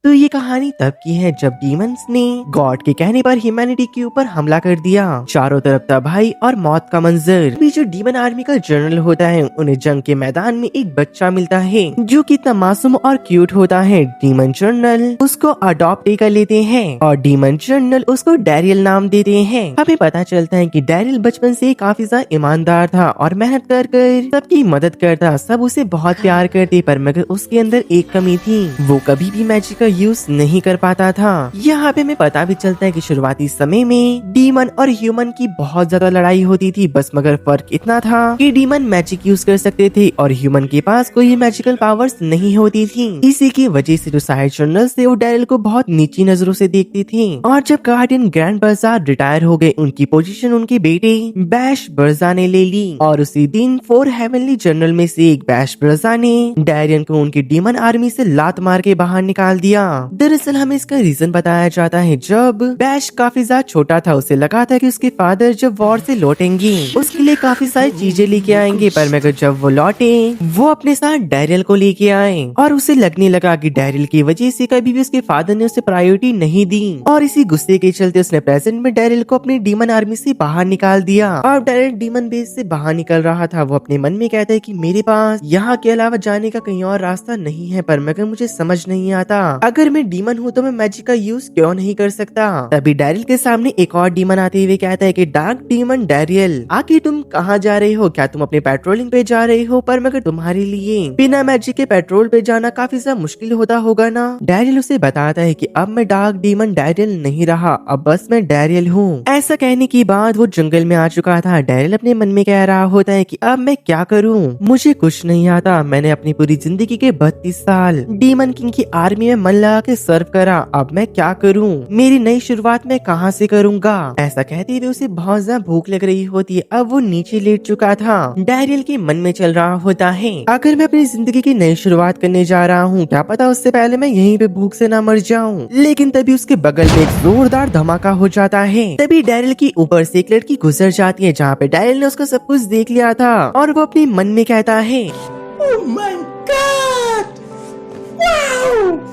तो ये कहानी तब की है जब डीमंस ने गॉड के कहने पर ह्यूमैनिटी के ऊपर हमला कर दिया। चारों तरफ तबाही और मौत का मंजर। अभी जो डीमन आर्मी का जनरल होता है उन्हें जंग के मैदान में एक बच्चा मिलता है जो कि इतना मासूम और क्यूट होता है। डीमन जनरल उसको अडॉप्ट कर लेते हैं और डीमन जनरल उसको डैरियल नाम देते हैं। हमें पता चलता है कि डैरियल बचपन से काफी ज्यादा ईमानदार था और मेहनत कर कर सबकी मदद करता, सब उसे बहुत प्यार करते, पर मगर उसके अंदर एक कमी थी, वो कभी भी मैजिक का यूज नहीं कर पाता था। यहाँ पे हमें पता भी चलता है कि शुरुआती समय में डीमन और ह्यूमन की बहुत ज्यादा लड़ाई होती थी, बस मगर फर्क इतना था कि डीमन मैजिक यूज कर सकते थे और ह्यूमन के पास कोई मैजिकल पावर्स नहीं होती थी। इसी की वजह से जो साइड जनरल थे वो डैरियल को बहुत नीची नजरों से देखती थी। और जब गार्डियन ग्रैंड बर्जा रिटायर हो गए, उनकी पोजीशन उनके बेटे बैश बर्जा ने ले ली और उसी दिन 4 हेवनली जनरल में से एक बैश बर्जा ने डैरियन को उनकी डीमन आर्मी से लात मार के बाहर निकाल दिया। दरअसल हमें इसका रीजन बताया जाता है, जब बैश काफी ज्यादा छोटा था उसे लगा था कि उसके फादर जब वॉर से लौटेंगे उसके लिए काफी सारी चीजें लेके आएंगे, पर मगर जब वो लौटे वो अपने साथ डैरियल को लेके आए और उसे लगने लगा कि डैरियल की वजह से कभी भी उसके फादर ने उसे प्रायोरिटी नहीं दी और इसी गुस्से के चलते उसने प्रेजेंट में डैरियल को अपनी डीमन आर्मी से बाहर निकाल दिया। और डैरियल डीमन बेस से बाहर निकल रहा था, वो अपने मन में कहता है कि मेरे पास यहाँ के अलावा जाने का कहीं और रास्ता नहीं है, पर मगर मुझे समझ नहीं आता अगर मैं डीमन हूँ तो मैं मैजिक का यूज क्यों नहीं कर सकता। तभी डैरियल के सामने एक और डीमन आते हुए कहता है कि डार्क डीमन डैरियल, आखिर तुम कहाँ जा रहे हो? क्या तुम अपने पेट्रोलिंग पे जा रहे हो? पर मगर तुम्हारे लिए बिना मैजिक के पेट्रोल पे जाना काफी ज्यादा मुश्किल होता होगा ना। डैरियल उसे बताता है कि अब मैं डार्क डीमन डैरियल नहीं रहा, अब बस मैं डैरियल हूँ। ऐसा कहने के बाद वो जंगल में आ चुका था। डैरियल अपने मन में कह रहा होता है कि अब मैं क्या करूँ, मुझे कुछ नहीं आता। मैंने अपनी पूरी जिंदगी के 32 साल डीमन किंग की आर्मी में मन लगा के सर्व करा, अब मैं क्या करूँ? मेरी नई शुरुआत मैं कहाँ से करूँगा? ऐसा कहते हुए उसे बहुत ज्यादा भूख लग रही होती है। अब वो नीचे लेट चुका था। डैरियल के मन में चल रहा होता है, अगर मैं अपनी जिंदगी की नई शुरुआत करने जा रहा हूँ, क्या पता उससे पहले मैं यहीं पे भूख से ना मर जाऊँ। लेकिन तभी उसके बगल में एक जोरदार धमाका हो जाता है। तभी डैरियल की ऊपर से एक लड़की गुजर जाती है, जहाँ पे डैरियल ने उसका सब कुछ देख लिया था और वो अपने मन में कहता है, ओह माय गॉड,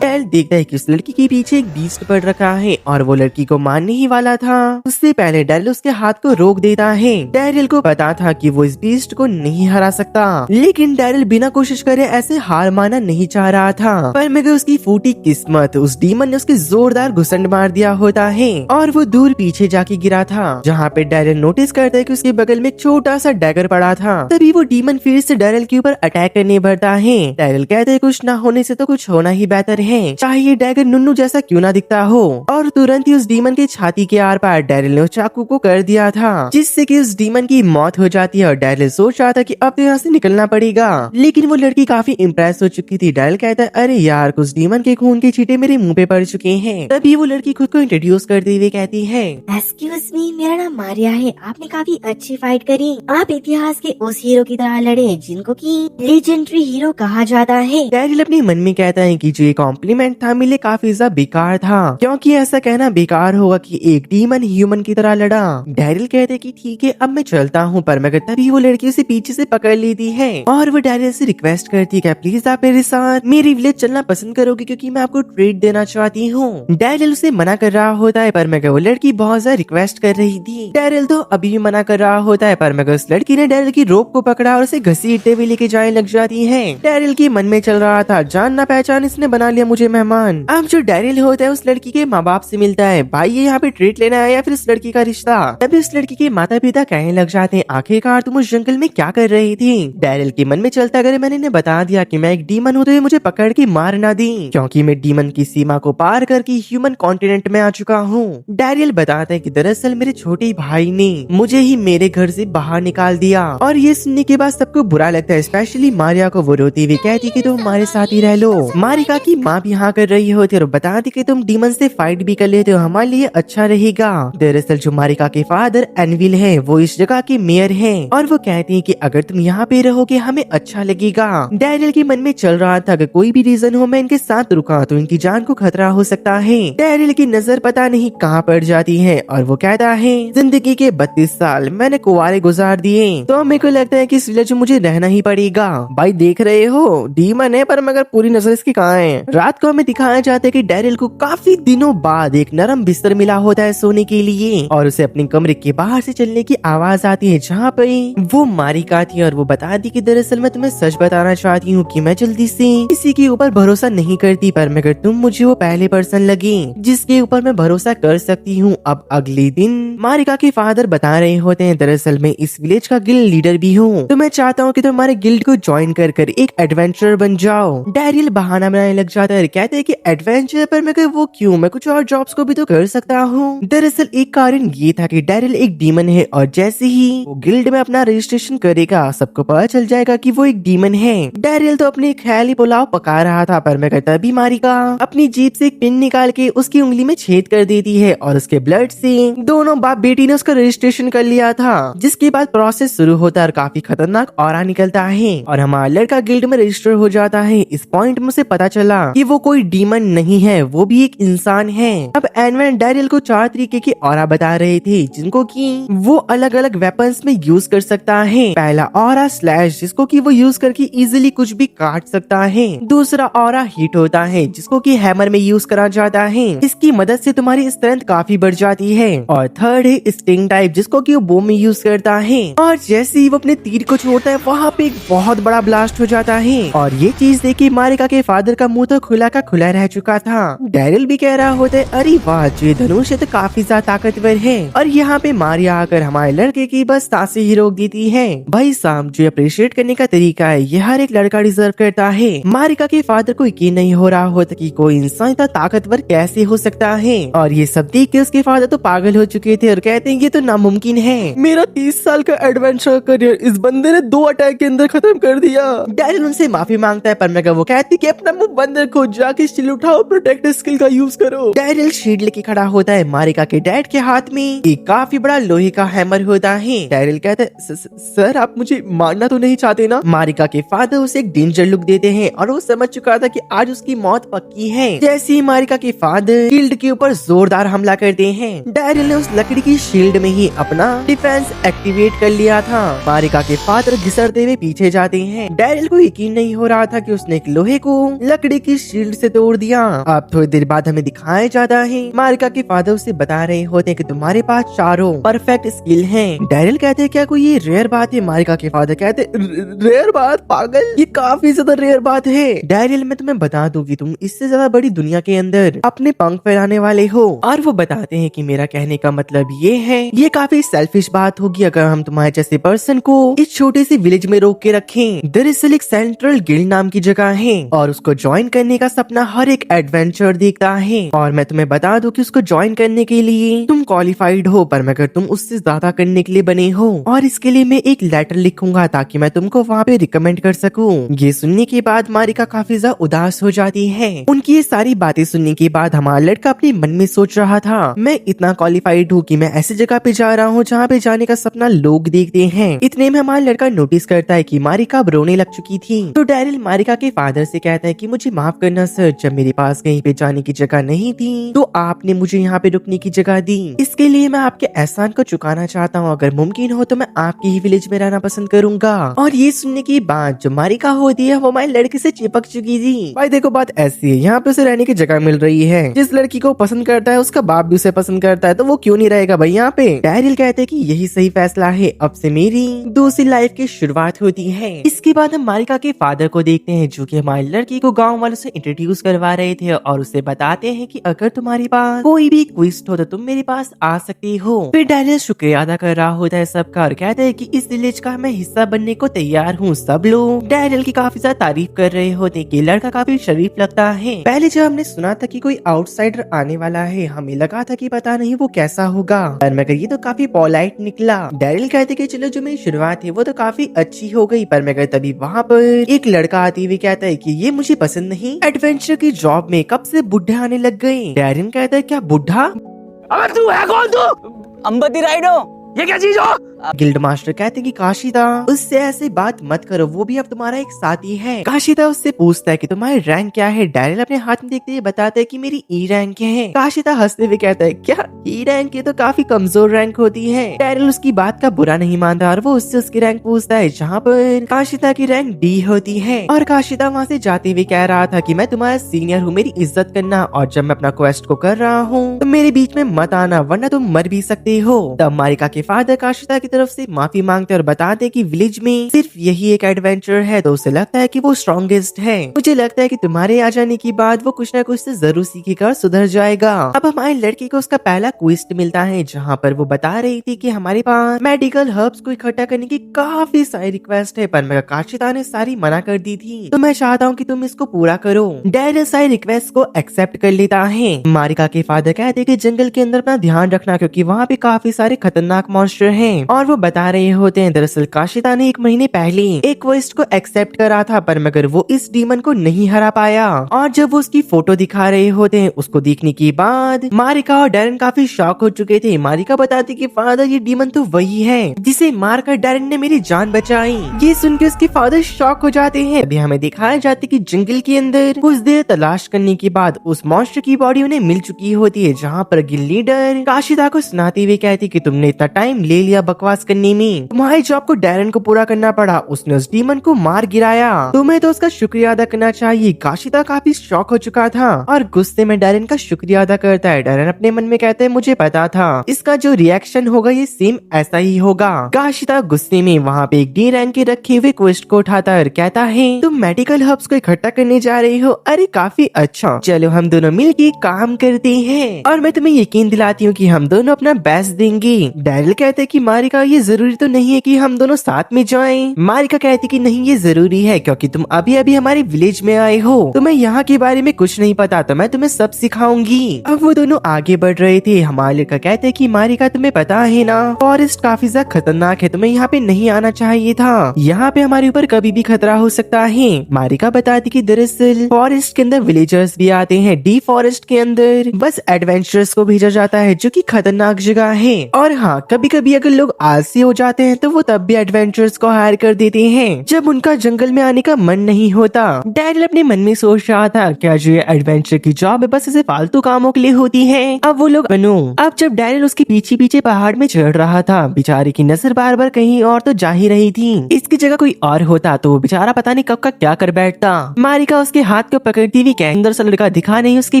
डैरियल देखता है कि उस लड़की के पीछे एक बीस्ट पड़ रखा है और वो लड़की को मारने ही वाला था। उससे पहले डैरियल उसके हाथ को रोक देता है। डैरियल को पता था कि वो इस बीस्ट को नहीं हरा सकता, लेकिन डैरियल बिना कोशिश करे ऐसे हार मानना नहीं चाह रहा था। पर मगर उसकी फूटी किस्मत, उस डीमन ने उसके जोरदार घुसंड मार दिया होता है और वो दूर पीछे जाके गिरा था, जहाँ पे डैरियल नोटिस करता है कि उसके बगल में एक छोटा सा डैगर पड़ा था। तभी वो डीमन फिर से डैरियल के ऊपर अटैक करने बढ़ता है। डैरियल कहता है कुछ ना होने से तो कुछ होना ही बेहतर है, चाहे ये डैगर नुन्नू जैसा क्यों ना दिखता हो। और तुरंत ही उस डीमन के छाती के आर पार डैरियल ने उस चाकू को कर दिया था, जिससे कि उस डीमन की मौत हो जाती है। और डैरियल सोच रहा था कि अब तो यहाँ से निकलना पड़ेगा, लेकिन वो लड़की काफी इम्प्रेस हो चुकी थी। डैरियल कहता है, अरे यार, कुछ डीमन के खून के छींटे मेरे मुंह पे पड़ चुके हैं। तभी वो लड़की खुद को इंट्रोड्यूस करते हुए कहती है, एक्सक्यूज मी, मेरा नाम मारिया है। आपने काफी अच्छी फाइट करी। आप इतिहास के उस हीरो की तरह लड़े जिनको कि लेजेंडरी हीरो कहा जाता है। डैरियल अपने मन में कहता है कि जो ये कॉम्प्लीमेंट था मेरे लिए काफी ज्यादा बेकार था, क्योंकि ऐसा कहना बेकार होगा कि एक डीमन ह्यूमन की तरह लड़ा। डैरियल कहते हैं कि ठीक है, अब मैं चलता हूँ, पर मगर तभी वो लड़की उसे पीछे से पकड़ लेती है और वो डैरियल से रिक्वेस्ट करती है, प्लीज आप मेरे साथ मेरी विलेज चलना पसंद करोगे, क्योंकि मैं आपको ट्रीट देना चाहती हूँ। डैरियल उसे मना कर रहा होता है, पर मगर वो लड़की बहुत ज्यादा रिक्वेस्ट कर रही थी। डैरियल तो अभी भी मना कर रहा होता है, पर मगर उस लड़की ने डैरियल की रोप को पकड़ा और उसे घसीटते हुए लेके जाने लग जाती है। डैरियल के मन में चल रहा था, जान ना पहचान इसने बना लिया मुझे मेहमान। अब जो डैरियल होता है उस लड़की के माँ बाप से मिलता है, भाई ये यहाँ पे ट्रीट लेना है या फिर इस लड़की का रिश्ता। तभी उस लड़की के माता पिता कहने लग जाते हैं, आखिरकार तुम उस जंगल में क्या कर रही थी? डैरियल के मन में चलता, अगर मैंने इन्हें बता दिया कि मैं एक डीमन हूँ तो ये मुझे पकड़ के मार ना दी, क्योंकि मैं डीमन की सीमा को पार करके ह्यूमन कॉन्टिनेंट में आ चुका हूँ। डैरियल बताता है कि दरअसल मेरे छोटे भाई ने मुझे ही मेरे घर से बाहर निकाल दिया। और ये सुनने के बाद सबको बुरा लगता है, स्पेशली मारिया को। वो रोती हुई कहती कि तुम हमारे साथ ही रह लो। मारिका की माँ भी हाँ कर रही होती है और बताती कि तुम डीमन से फाइट भी कर लेते हो, हमारे लिए अच्छा रहेगा। दरअसल जो मारिका के फादर एनविल है वो इस जगह के मेयर हैं और वो कहती हैं कि अगर तुम यहाँ पे रहोगे हमें अच्छा लगेगा। डैरियल के मन में चल रहा था, अगर कोई भी रीजन हो मैं इनके साथ रुका तो इनकी जान को खतरा हो सकता है। डैरियल की नजर पता नहीं कहाँ पड़ जाती है और वो कहता है, जिंदगी के 32 साल मैंने कुंवारे गुजार दिए, तो मेरे को लगता है कि इस विलेज में मुझे रहना ही पड़ेगा। भाई देख रहे हो, डीमन है पर मगर पूरी नजर इसकी कहाँ है। रात को हमें दिखाया जाता है कि डैरिल को काफी दिनों बाद एक नरम बिस्तर मिला होता है सोने के लिए, और उसे अपने कमरे के बाहर से चलने की आवाज आती है, जहाँ पे वो मारिका आती है और वो बताती कि दरअसल मैं तुम्हें सच बताना चाहती हूँ कि मैं जल्दी से किसी के ऊपर भरोसा नहीं करती, पर मगर तुम मुझे वो पहले पर्सन लगे जिसके ऊपर मैं भरोसा कर सकती हूँ। अब अगले दिन मारिका के फादर बता रहे होते हैं, दरअसल मैं इस विलेज का गिल्ड लीडर भी हूँ, तो मैं चाहता हूँ कि तुम हमारे गिल्ड को ज्वाइन कर एक एडवेंचरर बन जाओ। डैरियल बहाना बनाने लग जाता है, कहते हैं कि एडवेंचर, पर मैं वो क्यों, मैं कुछ और जॉब्स को भी तो कर सकता हूँ। दरअसल एक कारण ये था कि डैरियल एक डीमन है, और जैसे ही वो गिल्ड में अपना रजिस्ट्रेशन करेगा सबको पता चल जाएगा कि वो एक डीमन है। डैरियल तो अपने ख्याली पुलाव पका रहा था, पर मैं तभी मारिका अपनी जीप से एक पिन निकाल के उसकी उंगली में छेद कर देती है, और उसके ब्लड से दोनों बाप बेटी ने उसका रजिस्ट्रेशन कर लिया था, जिसके बाद प्रोसेस शुरू होता है और काफी खतरनाक ऑरा निकलता है और हमारा लड़का गिल्ड में रजिस्टर हो जाता है। इस पॉइंट में उसे पता चला कि वो कोई डीमन नहीं है, वो भी एक इंसान है। अब एनवेन डैरियल को 4 तरीके के ऑरा बता रहे थे, जिनको कि वो अलग अलग वेपन्स में यूज कर सकता है। पहला ऑरा स्लैश, जिसको कि वो यूज करके इजीली कुछ भी काट सकता है। दूसरा ऑरा हिट होता है, जिसको कि हैमर में यूज करा जाता है, इसकी मदद से तुम्हारी स्ट्रेंथ काफी बढ़ जाती है। और थर्ड है स्टिंग टाइप, जिसको कि वो बॉम में यूज करता है, और जैसे ही वो अपने तीर को छोड़ता है वहाँ पे एक बहुत बड़ा ब्लास्ट हो जाता है। और ये चीज देखी मारिका के फादर का मुंह तो खुला का खुला रह चुका था। डैरिल भी कह रहा होता है, अरे वाह, जो धनुष है तो काफी ज्यादा ताकतवर है। और यहाँ पे मारिया आकर हमारे लड़के की बस सांसें ही रोक देती है। भाई साहब, जो अप्रिशिएट करने का तरीका है ये हर एक लड़का डिजर्व करता है। मारिका के फादर को यकीन नहीं हो रहा होता कि कोई इंसान इतना ताकतवर कैसे हो सकता है, और ये सब देख के उसके फादर तो पागल हो चुके थे और कहते हैं ये तो नामुमकिन है। मेरा 30 साल का एडवेंचर करियर इस बंदे ने 2 अटैक के अंदर खत्म कर दिया। डैरिल उनसे माफी मांगता है, पर मैं वो कहती कि अपना मुंह बंद रखो, जाके शील्ड उठाओ, प्रोटेक्ट स्किल का यूज करो। डैरिल शील्ड लेके खड़ा होता है। मारिका के डैड के हाथ में एक काफी बड़ा लोहे का हैमर होता है। डैरिल कहता है, सर आप मुझे मारना तो नहीं चाहते ना? मारिका के फादर उसे एक डेंजर लुक देते हैं और वो समझ चुका था कि आज उसकी मौत पक्की है। जैसे ही मारिका के फादर शील्ड के ऊपर जोरदार हमला करते हैं, डैरिल ने उस लकड़ी की शील्ड में ही अपना डिफेंस एक्टिवेट कर लिया था। मारिका के फादर घिसरते हुए पीछे जाते हैं। डैरिल को यकीन नहीं हो रहा था कि उसने एक लोहे को लकड़ी की शील्ड से तोड़ दिया। अब थोड़ी देर बाद हमें दिखाया जाता है, मारिका के फादर उसे बता रहे होते हैं कि तुम्हारे पास चारों परफेक्ट स्किल हैं। डैरिल कहते हैं, क्या कोई ये रेयर बात है? मारिका के फादर कहते हैं, रेयर बात? पागल, ये काफी ज्यादा रेयर बात है। डैरिल, मैं तुम्हें बता दूं कि तुम इससे ज्यादा बड़ी दुनिया के अंदर अपने पंख फैलाने वाले हो। और वो बताते हैं कि मेरा कहने का मतलब ये है, ये काफी सेल्फिश बात होगी अगर हम तुम्हारे जैसे पर्सन को इस छोटे से विलेज में रोक के रखें। दरअसल एक सेंट्रल गिल्ड नाम की जगह है और उसको ज्वाइन करने का सपना हर एक एडवेंचर देखता है। और मैं तुम्हें बता दूं कि उसको ज्वाइन करने के लिए तुम क्वालिफाइड हो, पर मगर तुम उससे ज्यादा करने के लिए बने हो, और इसके लिए मैं एक लेटर लिखूंगा ताकि मैं तुमको वहाँ पे रिकमेंड कर सकूं। ये सुनने के बाद मारिका काफी ज्यादा उदास हो जाती है। उनकी ये सारी बातें सुनने के बाद हमारा लड़का अपने मन में सोच रहा था, मैं इतना क्वालिफाइड हूँ कि मैं ऐसी जगह पे जा रहा हूँ जहाँ पे जाने का सपना लोग देखते हैं। इतने में हमारा लड़का नोटिस करता है कि मारिका अब रोने लग चुकी थी। तो डैरिल मारिका के फादर से कहता है कि मुझे माफ करना सर, जब मेरे पास कहीं पे जाने की जगह नहीं थी तो आपने मुझे यहाँ पे रुकने की जगह दी। इसके लिए मैं आपके एहसान को चुकाना चाहता हूँ। अगर मुमकिन हो तो मैं आपके ही विलेज में रहना पसंद करूंगा। और ये सुनने के बाद जो मारिका होती है वो हमारे लड़के से चिपक चुकी थी। भाई देखो, बात ऐसी है, यहाँ पे उसे रहने की जगह मिल रही है। जिस लड़की को पसंद करता है उसका बाप भी उसे पसंद करता है, तो वो क्यों नहीं रहेगा भाई यहाँ पे? डैरिल कहते हैं कि यही सही फैसला है, अब से मेरी दूसरी लाइफ की शुरुआत होती है। इसके बाद हम मारिका के फादर को देखते हैं, जो कि हमारी लड़की को गांव वालों से इंट्रोड्यूस करवा रहे थे और उसे बताते हैं कि अगर तुम्हारे पास कोई भी क्विस्ट हो तो तुम मेरे पास आ सकती हो। फिर डैरिल शुक्रिया अदा कर रहा होता है सबका और कहते हैं कि इस विलेज का मैं हिस्सा बनने को तैयार हूँ। सब लोग डैरिल की काफी ज्यादा तारीफ कर रहे होते कि लड़का काफी शरीफ लगता है। पहले जब हमने सुना था कि कोई आउटसाइडर आने वाला है, हमें लगा था कि पता नहीं वो कैसा होगा, पर मगर ये तो काफी पोलाइट निकला। डैरिल कहते कि चलो जो मेरी शुरुआत है वो तो काफी अच्छी हो गई, पर मगर तभी वहाँ पर एक लड़का आते हुए कहता है कि ये मुझे पसंद नहीं, एडवेंचर की जॉब में कब से बुढ़े आने लग गए। डैरिल कहता है, क्या बुढ़ा? अबे तू है कौन? तू अंबती राइडो, ये क्या चीज हो? गिल्ड मास्टर कहते कि काशिदा उससे ऐसे बात मत करो, वो भी अब तुम्हारा एक साथी है। काशिदा उससे पूछता है कि तुम्हारी रैंक क्या है। डैरिल अपने हाथ में देखते हुए बताता है कि मेरी ई रैंक है। काशिदा हंसते हुए कहता है क्या ई रैंक? ये तो काफी कमजोर रैंक होती है। डैरिल उसकी बात का बुरा नहीं मानता और वो उससे उसकी रैंक पूछता है, जहाँ पर काशिदा की रैंक डी होती है। और काशिदा वहाँ से जाते हुए कह रहा था कि मैं तुम्हारा सीनियर हूँ, मेरी इज्जत करना, और जब मैं अपना क्वेस्ट को कर रहा हूँ तो मेरे बीच में मत आना वरना तुम मर भी सकते हो। तब मारिका के फादर काशिदा की तरफ से माफी मांगते और बताते कि विलेज में सिर्फ यही एक एडवेंचर है, तो उसे लगता है कि वो स्ट्रॉन्गेस्ट है। मुझे लगता है कि तुम्हारे आ जाने के बाद वो कुछ न कुछ से जरूर सीखेगा और सुधर जाएगा। अब हमारे लड़के को उसका पहला क्विस्ट मिलता है, जहाँ पर वो बता रही थी कि हमारे पास मेडिकल हर्ब्स को इकट्ठा करने की काफी सारी रिक्वेस्ट है, पर मेरा काशिदा ने सारी मना कर दी थी, तो मैं चाहता हूँ कि तुम इसको पूरा करो। डैरिल सारी रिक्वेस्ट को एक्सेप्ट कर लेता है। मारिका के फादर कहते हैं कि जंगल के अंदर अपना ध्यान रखना, क्योंकि वहाँ पे काफी सारे खतरनाक मॉन्स्टर हैं। और वो बता रहे होते हैं दरअसल काशिदा ने 1 महीने पहले एक क्वेस्ट को एक्सेप्ट करा था, पर मगर वो इस डीमन को नहीं हरा पाया। और जब वो उसकी फोटो दिखा रहे होते हैं, उसको देखने के बाद मारिका और डैरन काफी शॉक हो चुके थे। मारिका बताती कि फादर ये डीमन तो वही है जिसे मारकर डैरन ने मेरी जान बचाई। ये सुन के उसके फादर शॉक हो जाते हैं। अभी हमें दिखाया जाता है कि जंगल के अंदर कुछ देर तलाश करने के बाद उस मॉन्स्टर की बॉडी उन्हें मिल चुकी होती है, जहाँ पर गिल लीडर काशिदा को सुनाते हुए कहती कि तुमने इतना टाइम ले लिया बकवास करने में, तुम्हारी जॉब को डैरन को पूरा करना पड़ा, उसने उस डीमन को मार गिराया, तुम्हें तो उसका शुक्रिया अदा करना चाहिए। काशिदा काफी शॉक हो चुका था और गुस्से में डैरन का शुक्रिया अदा करता है। डैरन अपने मन में कहता है मुझे पता था इसका जो रिएक्शन होगा ये सेम ऐसा ही होगा। काशिदा गुस्से में वहाँ पे एक डी रैंक के रखे हुए क्वेस्ट को उठाता है और कहता है तुम मेडिकल हर्ब्स को इकट्ठा करने जा रहे हो? अरे काफी अच्छा, चलो हम दोनों मिलके काम करते हैं और मैं तुम्हें यकीन दिलाती हूँ कि हम दोनों अपना बेस्ट देंगे। डैरिल कहते हैं कि मारिका ये जरूरी तो नहीं है कि हम दोनों साथ में जाएं। मारिका कहती कि नहीं ये जरूरी है, क्योंकि तुम अभी अभी हमारे विलेज में आए हो, तुम्हें यहाँ के बारे में कुछ नहीं पता, तो मैं तुम्हें सब सिखाऊंगी। अब वो दोनों आगे बढ़ रहे थे। हमारा लड़का कहते हैं कि मारिका तुम्हें पता है ना, फॉरेस्ट काफी ज्यादा खतरनाक है, तुम्हें यहाँ पे नहीं आना चाहिए था, यहाँ पे हमारे ऊपर कभी भी खतरा हो सकता है। मारिका बताती कि दरअसल फॉरेस्ट के अंदर विलेजर्स भी आते हैं, डी फॉरेस्ट के अंदर बस एडवेंचरर्स को भेजा जाता है जो कि खतरनाक जगह है। और हाँ, कभी कभी अगर लोग आलसी हो जाते हैं तो वो तब भी एडवेंचरर्स को हायर कर देते हैं जब उनका जंगल में आने का मन नहीं होता। डैरिल अपने मन में सोच रहा था क्या जो ये एडवेंचर की जॉब है बस ऐसे फालतू कामों के लिए होती है। अब वो लोग बनो। अब जब डैरिल उसके पीछे पीछे पहाड़ में चढ़ रहा था, बेचारे की नजर बार बार कहीं और तो जा ही रही थी। इसकी जगह कोई और होता तो वो बेचारा पता नहीं कब का क्या कर बैठता। मारिका उसके हाथ को पकड़ती हुई सुंदर सा लड़का दिखा नहीं उसके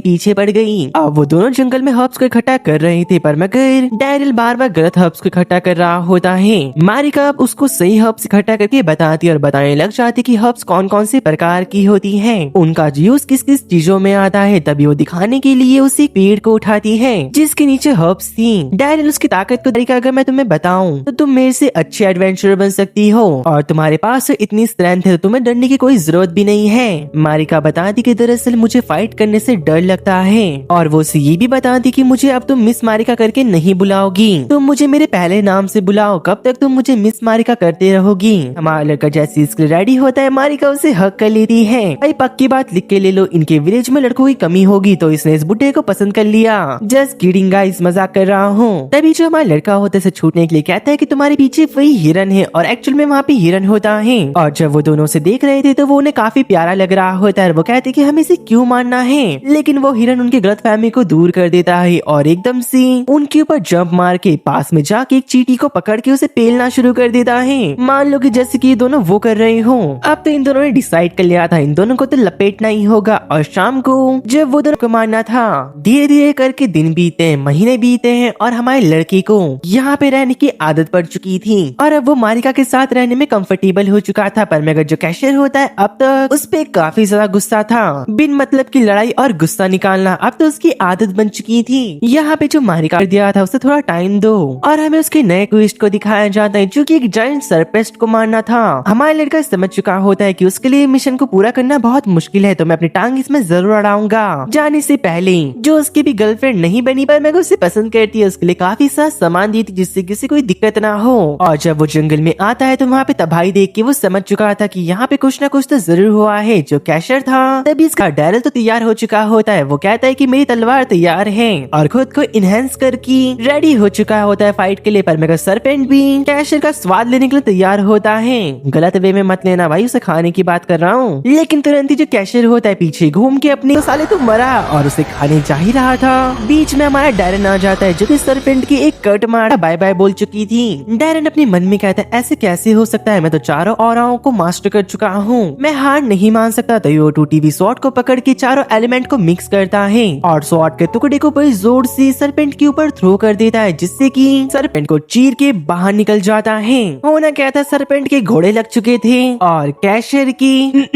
पीछे पड़ गई। अब वो दोनों जंगल में हर्ब्स को इकट्ठा कर रहे थे, पर मगर डैरिल बार बार गलत हर्ब्स को इकट्ठा कर रहा होता है। मारिका अब उसको सही हर्ब्स इकट्ठा करके बताती और बताने लग जाती कि हर्ब्स कौन कौन से प्रकार की होती हैं, उनका यूज किस किस चीजों में आता है। तभी वो दिखाने के लिए उस एक पेड़ को उठाती है जिसके नीचे हर्ब्स थी। डैरिल उसकी ताकत को देखकर अगर मैं तुम्हें बताऊं तो तुम मेरे से अच्छे एडवेंचरर बन सकती हो और तुम्हारे पास इतनी स्ट्रेंथ है तो तुम्हें डरने की कोई जरूरत भी नहीं है। मारिका बताती कि दरअसल मुझे फाइट करने से डर लगता है और वो उसे ये भी बताती कि मुझे अब तुम मिस मारिका करके नहीं बुलाओगी, तुम मुझे मेरे पहले नाम से बुलाओ। कब तक तुम मुझे मिस मारिका करते रहोगी? हमारा लड़का जैसे इसके रेडी होता है, मारिका उसे हक कर लेती है। भाई पक्की बात लिख के ले लो, इनके विलेज में लड़कों की कमी होगी तो इसने इस बुड्ढे को पसंद कर लिया। जस्ट किडिंग गाइस, मजाक कर रहा हूँ। तभी जो हमारा लड़का होता है छूटने के लिए कहता है कि तुम्हारे पीछे वही हिरन है और एक्चुअल में वहाँ पे हिरन होता है। और जब वो दोनों से देख रहे थे तो वो उन्हें काफी प्यारा लग रहा होता है। वो कहते कि हमें इसे क्यों मारना है, लेकिन वो हिरन उनके गलतफहमी को दूर कर देता है और एकदम से उनके ऊपर जंप मार के पास में जाके एक चींटी को पकड़ के उसे पेलना शुरू कर देता है। मान लो कि जैसे कि ये दोनों वो कर रहे हो। अब तो इन दोनों ने डिसाइड कर लिया था इन दोनों को तो लपेटना ही होगा। और शाम को जब वो दोनों को मारना था, धीरे धीरे करके दिन बीते हैं, महीने बीते हैं और हमारे लड़के को यहाँ पे रहने की आदत पड़ चुकी थी और अब वो मारिका के साथ रहने में कंफर्टेबल हो चुका था। पर मगर जो कैशियर होता है अब तक उस पे काफी ज्यादा गुस्सा था। बिन मतलब की लड़ाई और गुस्सा निकालना अब तो उसकी आदत बन चुकी थी। यहाँ पे जो मारिका दिया था उसे थोड़ा टाइम दो और हमें उसके नए क्वेस्ट को दिखाया जाता है जो कि एक जायंट सरपेस्ट को मारना था। हमारा लड़का समझ चुका होता है कि उसके लिए मिशन को पूरा करना बहुत मुश्किल है, तो मैं अपनी टांग इसमें जरूर अड़ाऊंगा। जाने से पहले जो उसकी भी गर्लफ्रेंड नहीं बनी पर मैं उसे पसंद करती है, उसके लिए काफी सारा सामान दी थी जिससे किसी कोई दिक्कत ना हो। और जब वो जंगल में आता है तो वहाँ पे तबाही देख के वो समझ चुका था कि यहाँ पे कुछ ना कुछ तो जरूर हुआ है। जो कैशर था तभी इसका डैरिल तो तैयार हो चुका होता है। वो कहता है कि मेरी तलवार तैयार है और खुद को इनहेंस करके रेडी हो चुका होता है फाइट के लिए। पर मगर सरपेंट भी कैशियर का स्वाद लेने के लिए तैयार होता है। गलत वे में मत लेना भाई, उसे खाने की बात कर रहा हूँ। लेकिन तुरंत ही जो कैशियर होता है पीछे घूम के अपने तो साले तो मरा और उसे खाने जा ही रहा था। बीच में हमारा डैरन आ जाता है जो कि सरपेंट की एक कट मार बाय बाय बोल चुकी थी। डैरन अपने मन में कहता है ऐसे कैसे हो सकता है, मैं तो चारों औराओं को मास्टर कर चुका हूँ, मैं हार नहीं मान सकता। तो वो 2TV स्वॉर्ड को पकड़ के चारों एलिमेंट को मिक्स करता है और स्वॉर्ड के टुकड़े को बड़ी जोर से सरपेंट के ऊपर थ्रो कर देता है, जिससे कि सरपेंट को चीर के बाहर निकल जाता है। होना क्या था, सरपेंट के घोड़े लग चुके थे और कैशियर की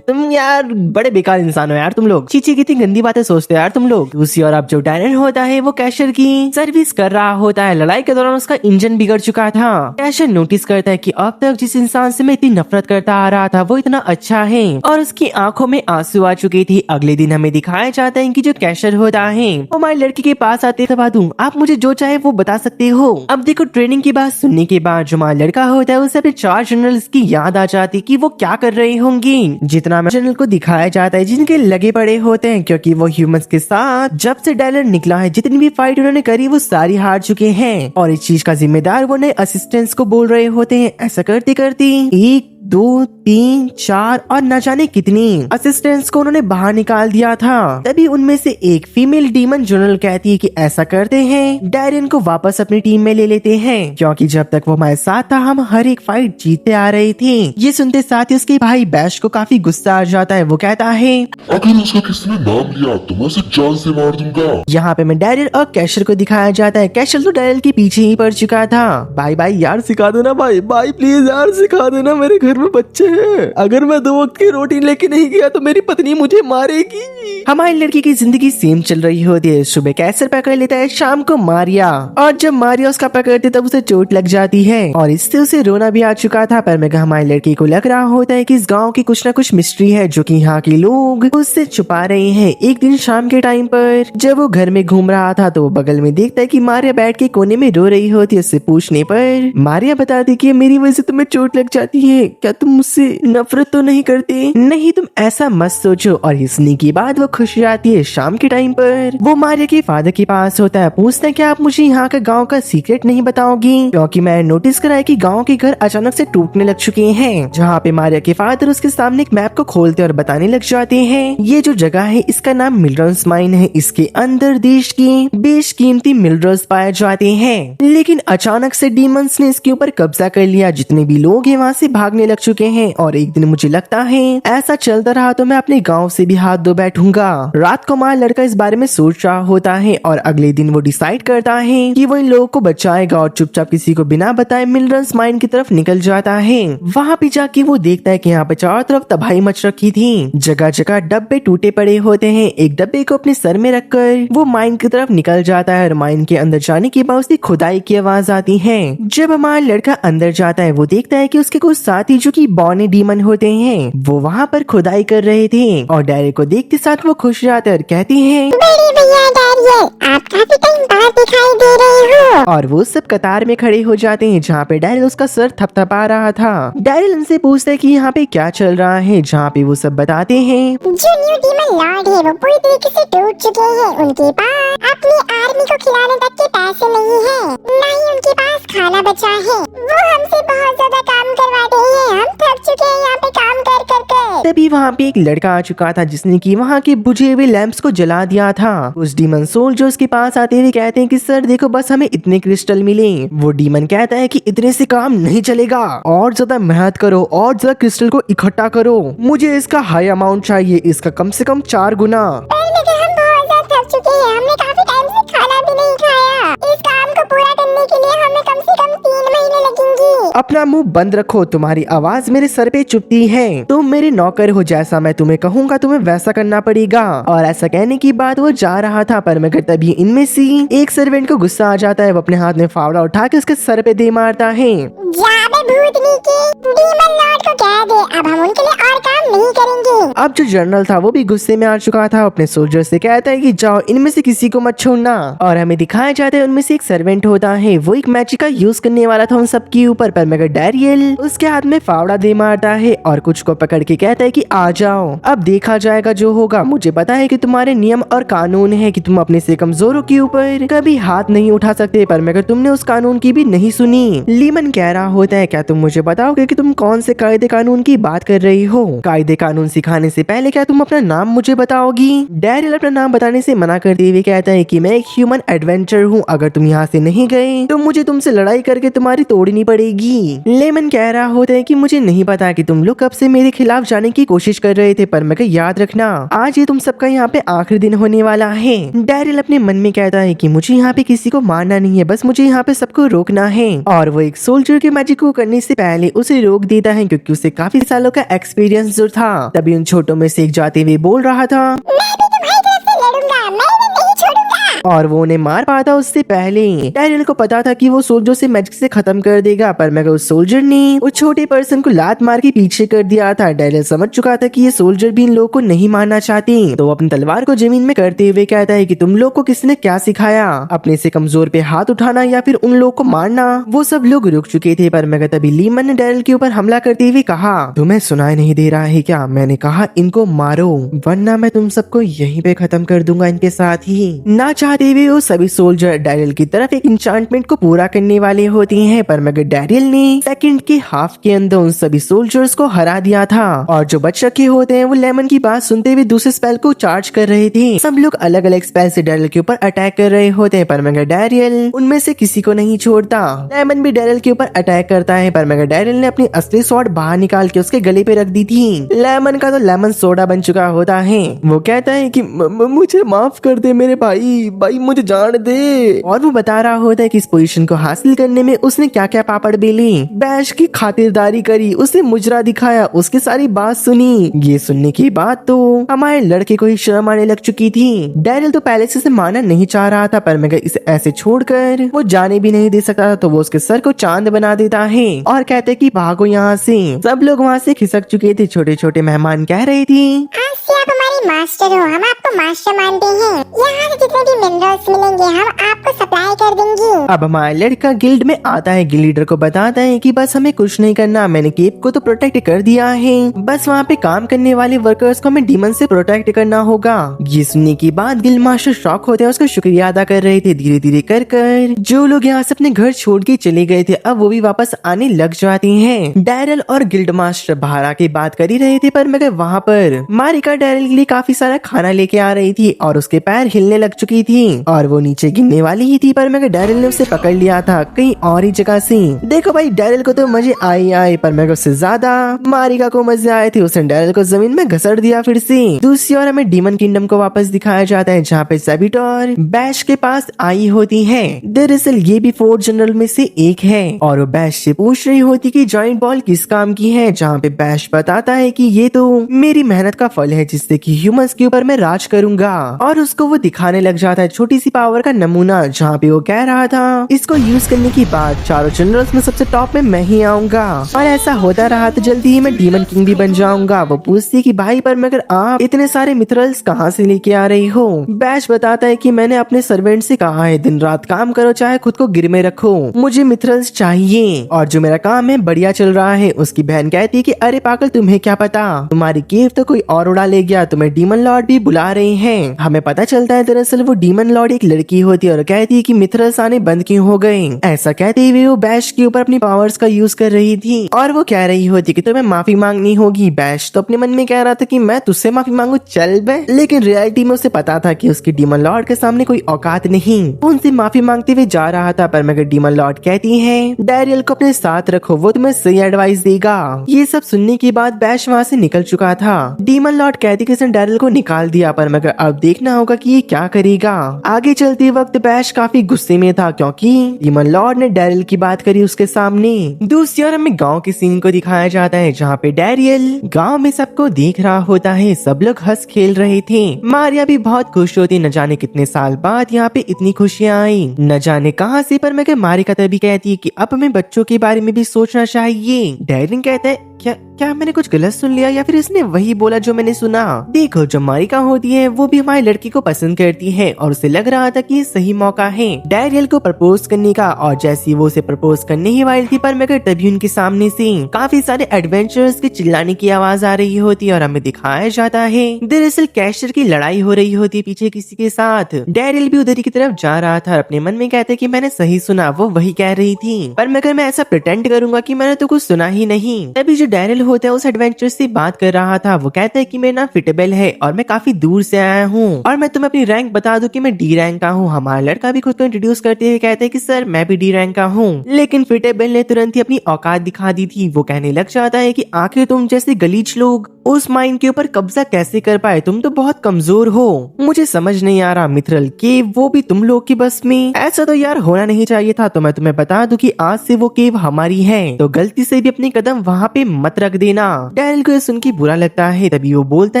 तुम यार बड़े बेकार इंसान हो यार तुम लोग, चीची कितनी गंदी बातें सोचते हो यार तुम लोग। दूसरी ओर अब जो डैरन होता है वो कैशियर की सर्विस कर रहा होता है। लड़ाई के दौरान उसका इंजन बिगड़ चुका था। कैशियर नोटिस करता है कि अब तक जिस इंसान से मैं इतनी नफरत करता आ रहा था वो इतना अच्छा है और उसकी आंखों में आंसू आ चुके थे। अगले दिन हमें दिखाया जाता है कि जो कैशियर होता है वो हमारी लड़की के पास आते दबा दूं, आप मुझे जो चाहे वो बता सकते हो। अब देखो ट्रेनिंग की बात सुनने के बाद जो हमारा लड़का होता है उसे अपने 4 जनरल्स की याद आ जाती कि वो क्या कर रहे होंगे। जितना जनरल को दिखाया जाता है जिनके लगे पड़े होते हैं, क्योंकि वो ह्यूमंस के साथ जब से डायलर निकला है जितनी भी फाइट उन्होंने करी वो सारी हार चुके हैं और इस चीज का जिम्मेदार वो नए असिस्टेंट्स को बोल रहे होते हैं। ऐसा करते करते 1 2 3 4 और न जाने कितनी असिस्टेंट्स को उन्होंने बाहर निकाल दिया था। तभी उनमें से एक फीमेल डीमन जनरल कहती है कि ऐसा करते हैं डैरियन को वापस अपनी टीम में ले लेते हैं, क्योंकि जब तक वो हमारे साथ था हम हर एक फाइट जीतते आ रहे थे। ये सुनते साथ ही उसके भाई बैश को काफी गुस्सा आ जाता है। वो कहता है अगर उसका किसी ने नाम लिया तो मैं उसे जान से मार दूंगा। यहाँ पे मैं डैरियल और कैशर को दिखाया जाता है। कैशर तो डैरियल के पीछे ही पड़ चुका था। भाई यार सिखा दो ना भाई प्लीज यार सिखा दो ना, मेरे घर में बच्चे हैं, अगर मैं 2 वक्त की रोटी लेके नहीं गया तो मेरी पत्नी मुझे मारेगी। हमारी लड़की की जिंदगी सेम चल रही होती है। सुबह कैसर पकड़ लेता है, शाम को मारिया, और जब मारिया उसका पकड़ते तब उसे चोट लग जाती है और इससे उसे रोना भी आ चुका था। पर मैं हमारी लड़की को लग रहा होता है कि इस गांव की कुछ ना कुछ मिस्ट्री है जो कि यहाँ के लोग उससे छुपा रहे हैं। एक दिन शाम के टाइम पर जब वो घर में घूम रहा था तो वो बगल में देखता है कि मारिया बैठ के कोने में रो रही होती है। उससे पूछने पर मारिया बताती कि मेरी वजह से तुम्हें चोट लग जाती है, क्या तुम मुझसे नफरत तो नहीं करते? नहीं तुम ऐसा मत सोचो। और हंसने के बाद वो खुश जाती है। शाम के टाइम पर वो मारिया के फादर के पास होता है, पूछता है कि आप मुझे यहाँ का गांव का सीक्रेट नहीं बताओगी, क्योंकि मैं नोटिस करा है कि गांव के घर अचानक से टूटने लग चुके हैं। जहाँ पे मारिया के फादर उसके सामने एक मैप को खोलते और बताने लग जाते हैं ये जो जगह है इसका नाम मिलरल्स माइन है, इसके अंदर देश की बेशकीमती मिलरल्स पाए जाते हैं। लेकिन अचानक से डीमंस ने इसके ऊपर कब्जा कर लिया, जितने भी लोग हैं वहाँ से भागने लग चुके हैं। और एक दिन मुझे लगता है ऐसा चलता रहा तो मैं अपने गांव से भी हाथ धो बैठूंगा। रात को हमारा लड़का इस बारे में सोच रहा होता है और अगले दिन वो डिसाइड करता है कि वो इन लोगों को बचाएगा और चुपचाप किसी को बिना बताए मिलरल्स माइन की तरफ निकल जाता है। वहाँ पे जाके वो देखता है कि यहाँ पे चारों तरफ तबाही मच रखी थी, जगह जगह डब्बे टूटे पड़े होते हैं। एक डब्बे को अपने सर में रखकर वो माइन की तरफ निकल जाता है और माइन के अंदर जाने के बाद उसकी खुदाई की आवाज आती है। जब हमारा लड़का अंदर जाता है वो देखता है कि उसके कुछ साथी जो कि बॉर्न डीमन होते हैं वो वहाँ पर खुदाई कर रहे थे और डैरी को देखते साथ वो खुश जाते और कहती हैं बड़े भैया डैरियल, आप काफी टाइम बाद दिखाई दे रहे हो। और वो सब कतार में खड़े हो जाते हैं जहाँ पे डैरियल उसका सर थपथपा रहा था। डैरियल उनसे पूछता है कि यहाँ पे क्या चल रहा है, जहाँ पे वो सब बताते हैं जो न्यू डीमन लॉर्ड है वो पूरी तरीके से टूट चुके हैं, उनके पास अपनी आर्मी को खिलाने तक के पैसे नहीं है, न ही उनके पास खाना बचा है। वो हमसे बहुत ज्यादा काम करवाते हैं, हम थक चुके हैं यहाँ पे काम कर कर कर। तभी वहाँ पे एक लड़का आ चुका था जिसने कि वहाँ के बुझे हुए लैंप्स को जला दिया था। उस डीमन सोल जो उसके पास आते हुए कहते हैं कि सर देखो बस हमें इतने क्रिस्टल मिले। वो डीमन कहता है कि इतने से काम नहीं चलेगा, और ज्यादा मेहनत करो और ज्यादा क्रिस्टल को इकट्ठा करो, मुझे इसका हाई अमाउंट चाहिए, इसका कम से कम 4 गुना। पर लेकिन हम बहुत ज्यादा थक चुके हैं, हमने काफी टाइम से खाना भी नहीं खाया। इस काम को पूरा करने के लिए हमें कम से कम 3 महीने लगेंगे। अपना मुंह बंद रखो, तुम्हारी आवाज मेरे सर पे चुभती है, तुम मेरे नौकर हो, जैसा मैं तुम्हें कहूँगा तुम्हें वैसा करना पड़ेगा। और ऐसा कहने की बाद वो जा रहा था, पर मगर तभी इनमें से एक सर्वेंट को गुस्सा आ जाता है। वो अपने हाथ में फावड़ा उठा के उसके सर पे दे मारता है। जा बे भूतनी के डीमन लॉर्ड को कह दे अब हम उनके लिए और काम नहीं करेंगे। अब जो जनरल था वो भी गुस्से में आ चुका था, अपने सोल्जर से कहता है कि जाओ इनमें से किसी को मत छोड़ना। और हमें दिखाया जाता है उनमें से एक सर्वेंट होता है, वो एक मैजिक का यूज करने वाला था उन सबके ऊपर, पर मगर डैरियल उसके हाथ में फावड़ा दे मारता है और कुछ को पकड़ के कहता है कि आ जाओ, अब देखा जाएगा जो होगा। मुझे पता है कि तुम्हारे नियम और कानून है कि तुम अपने से कमजोरों के ऊपर कभी हाथ नहीं उठा सकते, पर मगर तुमने उस कानून की भी नहीं सुनी। लीमन कह रहा होता है क्या तुम मुझे बताओगे कि तुम कौन से कायदे कानून की बात कर रही हो? कायदे कानून सिखाने से पहले क्या तुम अपना नाम मुझे बताओगी? डैरियल अपना नाम बताने से मना करते हुए कहता है कि मैं एक ह्यूमन एडवेंचर हूँ, अगर तुम यहाँ से नहीं गए तो मुझे तुमसे लड़ाई करके तुम्हारी तोड़नी पड़ेगी। लेमन कह रहा होता है कि मुझे नहीं पता कि तुम लोग कब से मेरे खिलाफ जाने की कोशिश कर रहे थे, पर मगर याद रखना आज ये तुम सबका यहाँ पे आखिरी दिन होने वाला है। डैरियल अपने मन में कहता है कि मुझे यहाँ पे किसी को मारना नहीं है, बस मुझे यहाँ पे सबको रोकना है। और वो एक सोल्जर के मैजिक को करने से पहले उसे रोक देता है क्योंकि उसे काफी सालों का एक्सपीरियंस जो था। तभी उन छोटों में से एक जाते हुए बोल रहा था मैं भी तुम्हारी तरफ से लड़ूंगा, मैं इन्हें नहीं छोड़ूंगा। और वो उन्हें मार पाता उससे पहले। डैरियल को पता था कि वो सोल्जर से मैजिक से खत्म कर देगा, पर मगर उस सोल्जर ने उस छोटे पर्सन को लात मार के पीछे कर दिया था। डैरियल समझ चुका था कि ये सोल्जर भी इन लोगों को नहीं मारना चाहती, तो वो अपनी तलवार को जमीन में करते हुए कहता है कि तुम लोग को किसने क्या सिखाया, अपने से कमजोर पे हाथ उठाना या फिर उन लोगों को मारना। वो सब लोग रुक चुके थे, पर मगर तभी लीमन ने डैरियल के ऊपर हमला करते हुए कहा तुम्हें सुनाई नहीं दे रहा है क्या? मैंने कहा इनको मारो वरना मैं तुम सबको यहीं पे खत्म कर दूंगा इनके साथ ही। ना चाहते हुए वो सभी सोल्जर डैरियल की तरफ एक इंचांटमेंट को पूरा करने वाले होते हैं, पर मगर डैरियल ने सेकंड के हाफ के अंदर उन सभी सोल्जर्स को हरा दिया था। और जो बच रखे होते हैं वो लेमन की बात सुनते हुए दूसरे स्पेल को चार्ज कर रहे थे। सब लोग अलग अलग स्पेल से डैरियल के ऊपर अटैक कर रहे होते हैं, पर मगर डैरियल उनमें से किसी को नहीं छोड़ता। लेमन भी डैरियल के ऊपर अटैक करता है, पर मगर डैरियल ने अपनी असली स्वॉर्ड बाहर निकाल के उसके गले पे रख दी थी। लेमन का तो लेमन सोडा बन चुका होता है। वो कहता है कि मुझे माफ कर दे मेरे भाई मुझे जान दे। और वो बता रहा होता है कि इस पोजीशन को हासिल करने में उसने क्या क्या पापड़ बेले, बैश की खातिरदारी करी, उसे मुजरा दिखाया, उसकी सारी बात सुनी। ये सुनने की बात तो हमारे लड़के को ही शर्म आने लग चुकी थी। डैरियल तो पहले से मानना नहीं चाह रहा था, पर मगर इसे ऐसे छोड़कर वो जाने भी नहीं दे सकता, तो वो उसके सर को चांद बना देता है और कहते कि भागो यहाँ से। सब लोग वहाँ से खिसक चुके थे। छोटे छोटे मेहमान कह रहे थे आज से आप हमारे मास्टर हो, हम आपको मास्टर मानते हैं। यहाँ से जितने भी मिनरल्स मिलेंगे हम आपको सप्लाई कर देंगे। अब हमारा लड़का गिल्ड में आता है, गिल्ड लीडर को बताता है कि बस हमें कुछ नहीं करना, मैंने केप को तो प्रोटेक्ट कर दिया है, बस वहाँ पे काम करने वाले वर्कर्स को हमें डीमन से प्रोटेक्ट करना होगा। ये सुनने की बात गिल्ड मास्टर शॉक होते हैं, उसका शुक्रिया अदा कर रहे थे। धीरे धीरे कर जो लोग यहाँ से अपने घर छोड़ के चले गए थे अब वो भी वापस आने लग जाते हैं। डैरियल और गिल्ड मास्टर बाहर आके बात कर ही रहे थे, पर मगर वहाँ पर मारिका डैरियल के लिए काफी सारा खाना लेके आ रही थी और उसके पैर हिलने लग चुकी थी और वो नीचे गिरने वाली ही थी, पर मगर डैरियल ने उसे पकड़ लिया था कहीं और ही जगह से। देखो भाई डैरियल को तो मजे आए, पर मगर उससे ज्यादा मारिका को मजे आए थे। उसने डैरियल को जमीन में घसड़ दिया फिर से। दूसरी ओर हमें डीमन किंगडम को वापस दिखाया जाता है, जहाँ पे सेबिटोर बैश के पास आई होती है। दरअसल ये भी 4 जनरल में से एक है और वो बैश से पूछ रही होती कि जॉइंट बॉल किस काम की है, जहाँ पे बैश बताता है कि ये तो मेरी मेहनत का फल है जिससे कि ह्यूमंस के ऊपर मैं राज करूंगा। और उसको वो दिखाने लग जाता है छोटी सी पावर का नमूना, जहाँ पे वो कह रहा था इसको यूज करने के बाद 4 जनरल्स में सबसे टॉप में मैं ही आऊंगा और ऐसा होता रहा तो जल्दी ही मैं डीमन किंग भी बन जाऊंगा। वो पूछती कि भाई पर मगर आप इतने सारे मिथरल्स कहाँ से लेके आ रही हो? बैश बताता है कि मैंने अपने सर्वेंट से कहा है दिन रात काम करो चाहे खुद को गिर में रखो, मुझे मिथरल्स चाहिए और जो मेरा काम है बढ़िया चल रहा है। उसकी बहन कहती है कि अरे पागल तुम्हें क्या पता, तुम्हारी केव तो कोई और उड़ा ले गया, तुम्हें डीमन लॉर्ड भी बुला रहे हैं। हमें पता चलता है दरअसल वो डीमन लॉर्ड एक लड़की होती है और कहती है कि मिथरल्स आने बंद क्यों हो गए। ऐसा कहते हुए वो बैश के ऊपर अपनी पावर्स का यूज कर रही थी और वो कह रही होती कि तुम्हें माफी मांगनी होगी। बैश तो अपने मन में कह रहा था कि मैं तुझसे माफी मांगू चल बे, लेकिन रियलिटी में उसे पता था कि उसकी डीमन लॉर्ड के सामने कोई औकात नहीं। उनसे माफी मांगते हुए जा रहा था, पर मगर डीमन लॉर्ड कहती है डैरियल को अपने साथ रखो, वो तुम्हें सही एडवाइस देगा। ये सब सुनने के बाद बैश वहाँ से निकल चुका था। डीमन लॉर्ड कहती कि उसने डैरियल को निकाल दिया, पर मगर अब देखना होगा कि ये क्या करेगा। आगे चलते वक्त बैश काफी गुस्सा गुस्से में था क्योंकि डीमन लॉर्ड ने डैरियल की बात करी उसके सामने। दूसरी ओर हमें गांव के सीन को दिखाया जाता है जहाँ पे डैरियल गांव में सबको देख रहा होता है। सब लोग हंस खेल रहे थे। मारिया भी बहुत खुश होती, न जाने कितने साल बाद यहाँ पे इतनी खुशियाँ आई, न जाने कहाँ से। पर मैं मारिका तभी कहती है कि अब हमें बच्चों के बारे में भी सोचना चाहिए। डैरियल कहता है क्या मैंने कुछ गलत सुन लिया या फिर इसने वही बोला जो मैंने सुना। देखो जो मारिका होती है वो भी हमारी लड़की को पसंद करती है और उसे लग रहा था कि ये सही मौका है डैरियल को प्रपोज करने का। और जैसी वो उसे प्रपोज करने ही वाली थी पर मगर तभी उनके सामने से काफी सारे एडवेंचर्स के चिल्लाने की आवाज आ रही होती है और हमें दिखाया जाता है दरअसल कैशर की लड़ाई हो रही होती है पीछे किसी के साथ। डैरियल भी उधर की तरफ जा रहा था, अपने मन में कहते कि मैंने सही सुना, वो वही कह रही थी। पर मगर मैं ऐसा प्रिटेंड करूंगा कि मैंने तो कुछ सुना ही नहीं। तभी जो डैरियल होता है उस एडवेंचर से बात कर रहा था। वो कहता है कि मेरा नाम फिटेबल है और मैं काफी दूर से आया हूँ और मैं तुम्हें अपनी रैंक बता दूं कि मैं डी रैंक का हूँ। हमारा लड़का भी खुद को इंट्रोड्यूस करते हुए कहते हैं कि सर मैं भी डी रैंक का हूँ। लेकिन फिटेबल ने तुरंत ही अपनी औकात दिखा दी थी। वो कहने लग जाता है कि आखिर तुम जैसे गलीज लोग उस माइन के ऊपर कब्जा कैसे कर पाए, तुम तो बहुत कमजोर हो। मुझे समझ नहीं आ रहा मिथरल केव वो भी तुम लोग की बस में, ऐसा तो यार होना नहीं चाहिए था। तो मैं तुम्हें बता दूं कि आज से वो केव हमारी है, तो गलती से भी अपनी कदम वहाँ पे मत रख देना। डैरियल को ये सुन के बुरा लगता है। तभी वो बोलता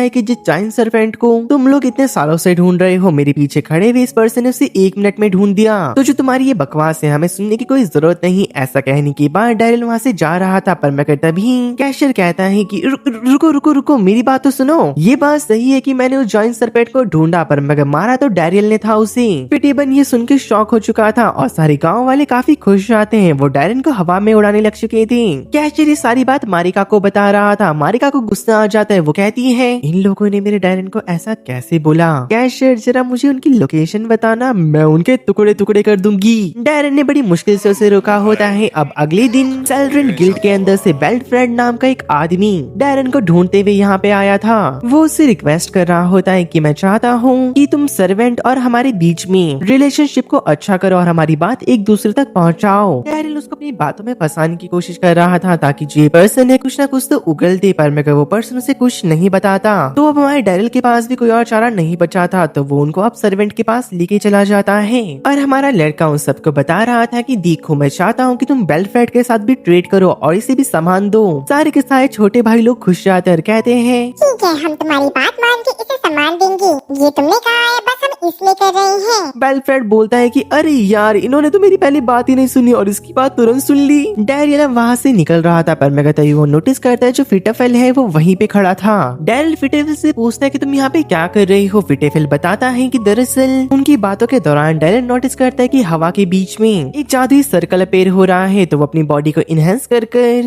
है कि जिस जायंट सर्पेंट को तुम लोग इतने सालों से ढूंढ रहे हो, मेरे पीछे खड़े हुए इस पर्सन ने उसे 1 मिनट में ढूंढ दिया। तो जो तुम्हारी ये बकवास है हमें सुनने की कोई जरूरत नहीं। ऐसा कहने के बाद डैरियल वहाँ से जा रहा था पर मगर तभी कैशियर कहता है कि रुको रुको रुको, मेरी बात तो सुनो। ये बात सही है कि मैंने उस जायंट सर्पेंट को ढूंढा पर मगर मारा तो डैरियल ने था उसे। फिटेबल ये सुन के शॉक हो चुका था और सारे गांव वाले काफी खुश आते हैं। वो डैरियल को हवा में उड़ाने लग चुके थे। कैशियर ये सारी बात मारिका को बता रहा था। मारिका को गुस्सा आ जाता है। वो कहती है इन लोगों ने मेरे डैरियल को ऐसा कैसे बोला। कैशियर जरा मुझे उनकी लोकेशन बताना, मैं उनके टुकड़े टुकड़े कर दूंगी। डैरियल ने बड़ी मुश्किल से उसे रोका होता है। अब अगले दिन सेल्ड्रिन गिल्ड के अंदर से बेल्टफ्रेड नाम का एक आदमी डैरियल को ढूंढते हुए यहाँ पे आया था। वो उससे रिक्वेस्ट कर रहा होता है कि मैं चाहता हूँ कि तुम सर्वेंट और हमारे बीच में रिलेशनशिप को अच्छा करो और हमारी बात एक दूसरे तक पहुँचाओ। डैरियल उसको अपनी बातों में फंसाने की कोशिश कर रहा था ताकि जो पर्सन है कुछ ना कुछ तो उगल दे। पर मगर वो पर्सन उसे कुछ नहीं बताता। तो अब हमारे डैरियल के पास भी कोई और चारा नहीं बचा था। तो वो उनको अब सर्वेंट के पास लेके चला जाता है और हमारा लड़का उन सबको बता रहा था कि देखो मैं चाहता हूँ कि तुम बेल्टफ्रेड के साथ भी ट्रेड करो और इसे भी सामान दो। सारे के सारे छोटे भाई लोग खुश जाते और कहते हैं ठीक है, हम तुम्हारी बात मान के इसे सामान देंगे। ये तुमने कहा है बस हम इसलिए कर रहे हैं। बेल्टफ्रेड बोलता है कि अरे यार इन्होंने तो मेरी पहली बात ही नहीं सुनी और इसकी बात तुरंत सुन ली। डैरियल वहाँ से निकल रहा था पर मगर तभी वो नोटिस करता है जो फिटेफल है वो वहीं पे खड़ा था। डैरियल फिटेफल से पूछता है कि तुम यहाँ पे क्या कर रही हो। फिटेफल बताता है कि दरअसल उनकी बातों के दौरान डैरियल नोटिस करता है कि हवा के बीच में एक जादुई सर्कल अपेयर हो रहा है। तो वो अपनी बॉडी को इनहेंस कर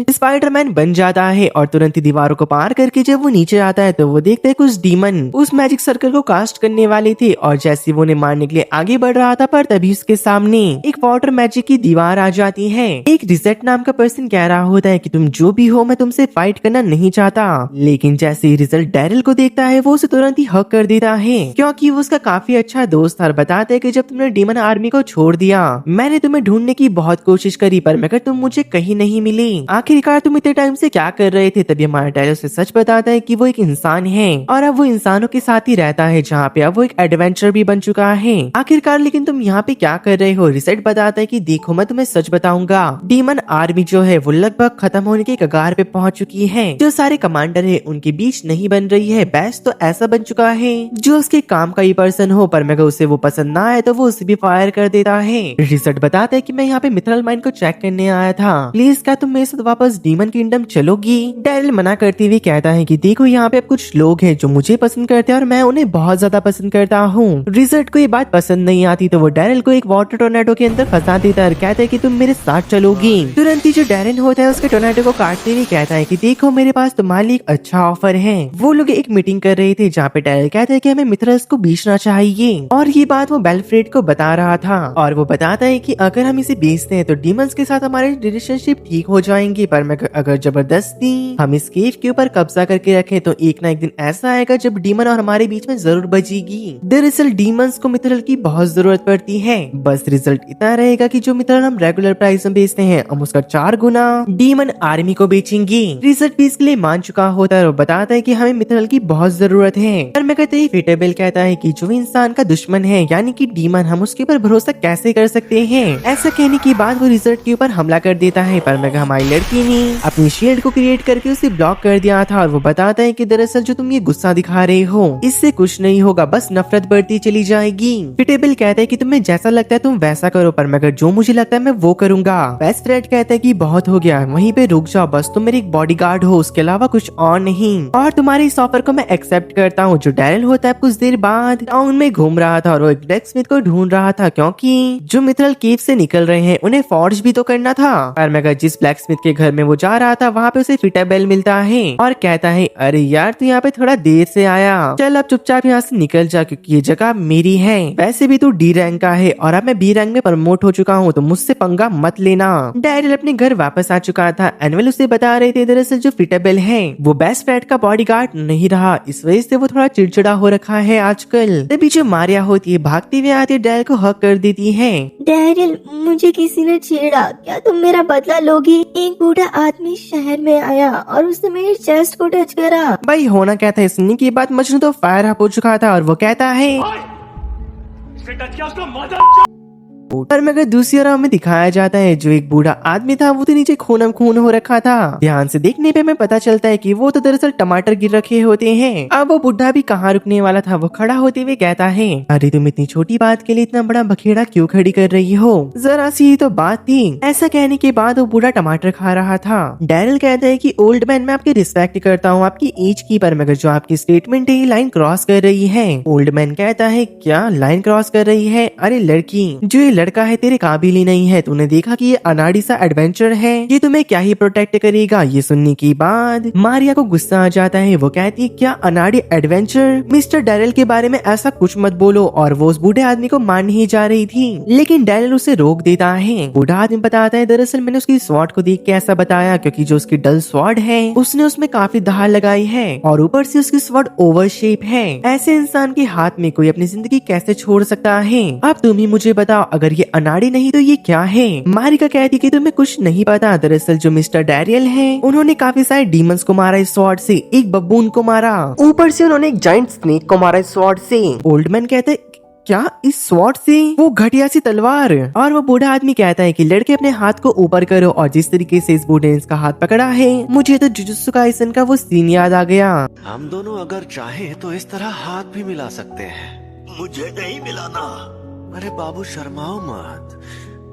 स्पाइडरमैन बन जाता है और तुरंत ही दीवारों को पार करके जब वो नीचे आता है तो वो देखता है कुछ डीमन उस मैजिक सर्कल को कास्ट करने वाले थे और जैसे वो उन्हें मारने के लिए आगे बढ़ रहा था पर तभी उसके सामने एक वाटर मैजिक की दीवार आ जाती है। एक रिजेट नाम का पर्सन कह रहा होता है कि तुम जो भी हो मैं तुमसे फाइट करना नहीं चाहता। लेकिन जैसे ही रिजल्ट डैरियल को देखता है वो उसे तुरंत ही हक कर देता है क्योंकि वो उसका काफी अच्छा दोस्त था और बताते है कि जब तुमने डीमन आर्मी को छोड़ दिया मैंने तुम्हें ढूंढने की बहुत कोशिश करी पर मगर तुम मुझे कहीं नहीं मिली। आखिरकार तुम इतने टाइम से क्या कर रहे थे। तभी हमारा डैरियल से सच बताता है कि वो एक इंसान है और अब वो इंसानों के साथ ही रहता है जहाँ पे अब वो एक एडवेंचर भी बन चुका है। आखिरकार लेकिन तुम यहाँ पे क्या कर रहे हो। रिसेट बताता है कि देखो मैं तुम्हें सच बताऊंगा, डीमन आर्मी जो है वो लगभग खत्म होने के कगार पे पहुंच चुकी है। जो सारे कमांडर है उनके बीच नहीं बन रही है। बेस्ट तो ऐसा बन चुका है जो उसके काम का ही पर्सन हो पर मगर उसे वो पसंद ना आए तो वो उसे भी फायर कर देता है। रिसेट बताता है कि मैं यहाँ पे मिथरल माइन को चेक करने आया था, प्लीज क्या तुम मेरे साथ वापस डीमन किंगडम चलोगी। डैरियल मना करते हुए कहता है कि देखो यहाँ पे अब कुछ लोग हैं जो मुझे पसंद करते हैं और मैं उन्हें बहुत ज्यादा पसंद करता हूँ। रिजल्ट को ये बात पसंद नहीं आती तो वो डैरियल को एक वाटर टोर्नेडो के अंदर फंसा देता है और कहता है कि तुम मेरे साथ चलोगी। तुरंत ही जो डैरियल होता है उसके टोर्नेडो को काटते हुए कहता है कि देखो मेरे पास तुम्हारे लिए एक अच्छा ऑफर है। वो लोग एक मीटिंग कर रहे थे जहाँ पे डैरियल कहता है कि हमें मिथरल्स को बेचना चाहिए और ये बात वो बेल्टफ्रेड को बता रहा था और वो बताता है कि अगर हम इसे बेचते हैं तो डीमंस के साथ हमारे रिलेशनशिप ठीक हो जाएंगे पर अगर जबरदस्ती हम इस केव के ऊपर कब्जा करके रखें तो एक ना एक दिन ऐसा आएगा जब डीमन और हमारे बीच में जरूर बजेगी। दरअसल दरअसल डीमंस को मिथरल की बहुत जरूरत पड़ती है, बस रिजल्ट इतना रहेगा कि जो मिथरल हम रेगुलर प्राइस में बेचते हैं हम उसका 4 गुना डीमन आर्मी को बेचेंगे। रिजल्ट भी इसके लिए मान चुका होता है और बताता है कि हमें मिथरल की बहुत जरूरत है। पर मैं कहते ही फिटेबल कहता है कि जो इंसान का दुश्मन है यानी कि डीमन, हम उसके ऊपर भरोसा कैसे कर सकते हैं। ऐसा कहने के बाद वो रिजल्ट के ऊपर हमला कर देता है, पर मैं हमारी लड़की ने अपनी शील्ड को क्रिएट करके उसे ब्लॉक कर दिया था और वो बताता है कि दरअसल जो तुम ये गुस्सा दिखा रहे हो इससे कुछ नहीं होगा, बस नफरत बढ़ती चली जाएगी। फिटेबल कहता है कि तुम्हें जैसा लगता है तुम वैसा करो, पर मगर जो मुझे लगता है मैं वो करूंगा। बेस्ट फ्रेंड कहता है कि बहुत हो गया, वहीं पे रुक जाओ, बस तुम मेरे एक बॉडीगार्ड हो, उसके अलावा कुछ और नहीं। और तुम्हारे इस ऑफर को मैं एक्सेप्ट करता हूँ। जो डैरिल होता है कुछ देर बाद टाउन में घूम रहा था और वो एक ब्लैक स्मिथ को ढूंढ रहा था, क्योंकि जो मिथरल केव से निकल रहे हैं उन्हें फॉर्ज भी तो करना था। पर मगर जिस ब्लैक स्मिथ के घर में वो जा रहा था वहाँ पे उसे फिटेबल मिलता है और कहता है अरे यार तू यहाँ पे थोड़ा देर से आया, चल अब चुपचाप यहाँ से निकल जा क्योंकि ये जगह मेरी है। वैसे भी तू डी रैंक का है और अब मैं बी रैंक में प्रमोट हो चुका हूँ, तो मुझसे पंगा मत लेना। डैरिल अपने घर वापस आ चुका था। एनुअल उसे बता रहे थे दरअसल जो फिटेबल है वो बेस्ट फ्रेंड का बॉडीगार्ड नहीं रहा, इस वजह से वो थोड़ा चिड़चिड़ा हो रखा है आजकल। तभी जो मारिया होती है भागती हुई आती है, डैरिल को हक कर देती है। डैरिल, मुझे किसी ने छेड़ा, क्या तुम मेरा बदला लोगे? एक बूढ़ा आदमी शहर में आया और उसने मेरे चेस्ट को टच करा। भाई होना क्या था, सुनने की बात मजनू तो फायर अप हो चुका था और वो कहता है पर मगर दूसरी ओर हमें दिखाया जाता है जो एक बूढ़ा आदमी था वो तो नीचे खूनम खून हो रखा था। ध्यान से देखने पे हमें पता चलता है कि वो तो दरअसल टमाटर गिर रखे होते हैं। अब वो बुढ़ा भी कहाँ रुकने वाला था, वो खड़ा होते हुए कहता है अरे तुम इतनी छोटी बात के लिए इतना बड़ा बखेड़ा क्यों खड़ी कर रही हो, जरा सी ही तो बात थी। ऐसा कहने के बाद वो बूढ़ा टमाटर खा रहा था। डैरिल कहता है कि ओल्ड मैन मैं आपकी रिस्पेक्ट करता हूँ आपकी एज की, पर मगर जो आपकी स्टेटमेंट है ये लाइन क्रॉस कर रही है। ओल्ड मैन कहता है क्या लाइन क्रॉस कर रही है? अरे लड़की, जो ये लड़का है तेरे काबिल ही नहीं है, तूने देखा कि ये अनाड़ी सा एडवेंचर है, ये तुम्हें क्या ही प्रोटेक्ट करेगा। ये सुनने के बाद मारिया को गुस्सा आ जाता है, वो कहती है क्या अनाड़ी एडवेंचर, मिस्टर डैरिल के बारे में ऐसा कुछ मत बोलो। और वो उस बूढ़े आदमी को मारने ही जा रही थी लेकिन डैरिल उसे रोक देता है। बूढ़ा आदमी बताता है दरअसल मैंने उसकी स्वॉर्ड को देख के ऐसा बताया क्योंकि जो उसकी डल स्वॉर्ड है उसने उसमें काफी धार लगाई है और ऊपर से उसकी स्वॉर्ड ओवल शेप है। ऐसे इंसान के हाथ में कोई अपनी जिंदगी कैसे छोड़ सकता है? अब तुम ही मुझे बताओ, अगर ये अनाड़ी नहीं तो ये क्या है? मारिका कहती कि तुम्हें कुछ नहीं पता, दरअसल जो मिस्टर डैरियल है उन्होंने काफी सारे डीमंस को मारा इस स्वॉर्ड से, एक बब्बून को मारा, ऊपर से उन्होंने एक जाइंट स्नेक को मारा इस स्वॉर्ड से। ओल्ड मैन कहते क्या इस स्वॉर्ड से? वो घटिया सी तलवार। और वो बूढ़ा आदमी कहता है कि लड़के अपने हाथ को ऊपर करो, और जिस तरीके से इस बूढ़े ने इसका हाथ पकड़ा है मुझे तो जुजुत्सु काइसन का वो सीन याद आ गया। हम दोनों अगर चाहे तो इस तरह हाथ भी मिला सकते हैं। मुझे नहीं मिलाना। अरे बाबू शर्माओ मत,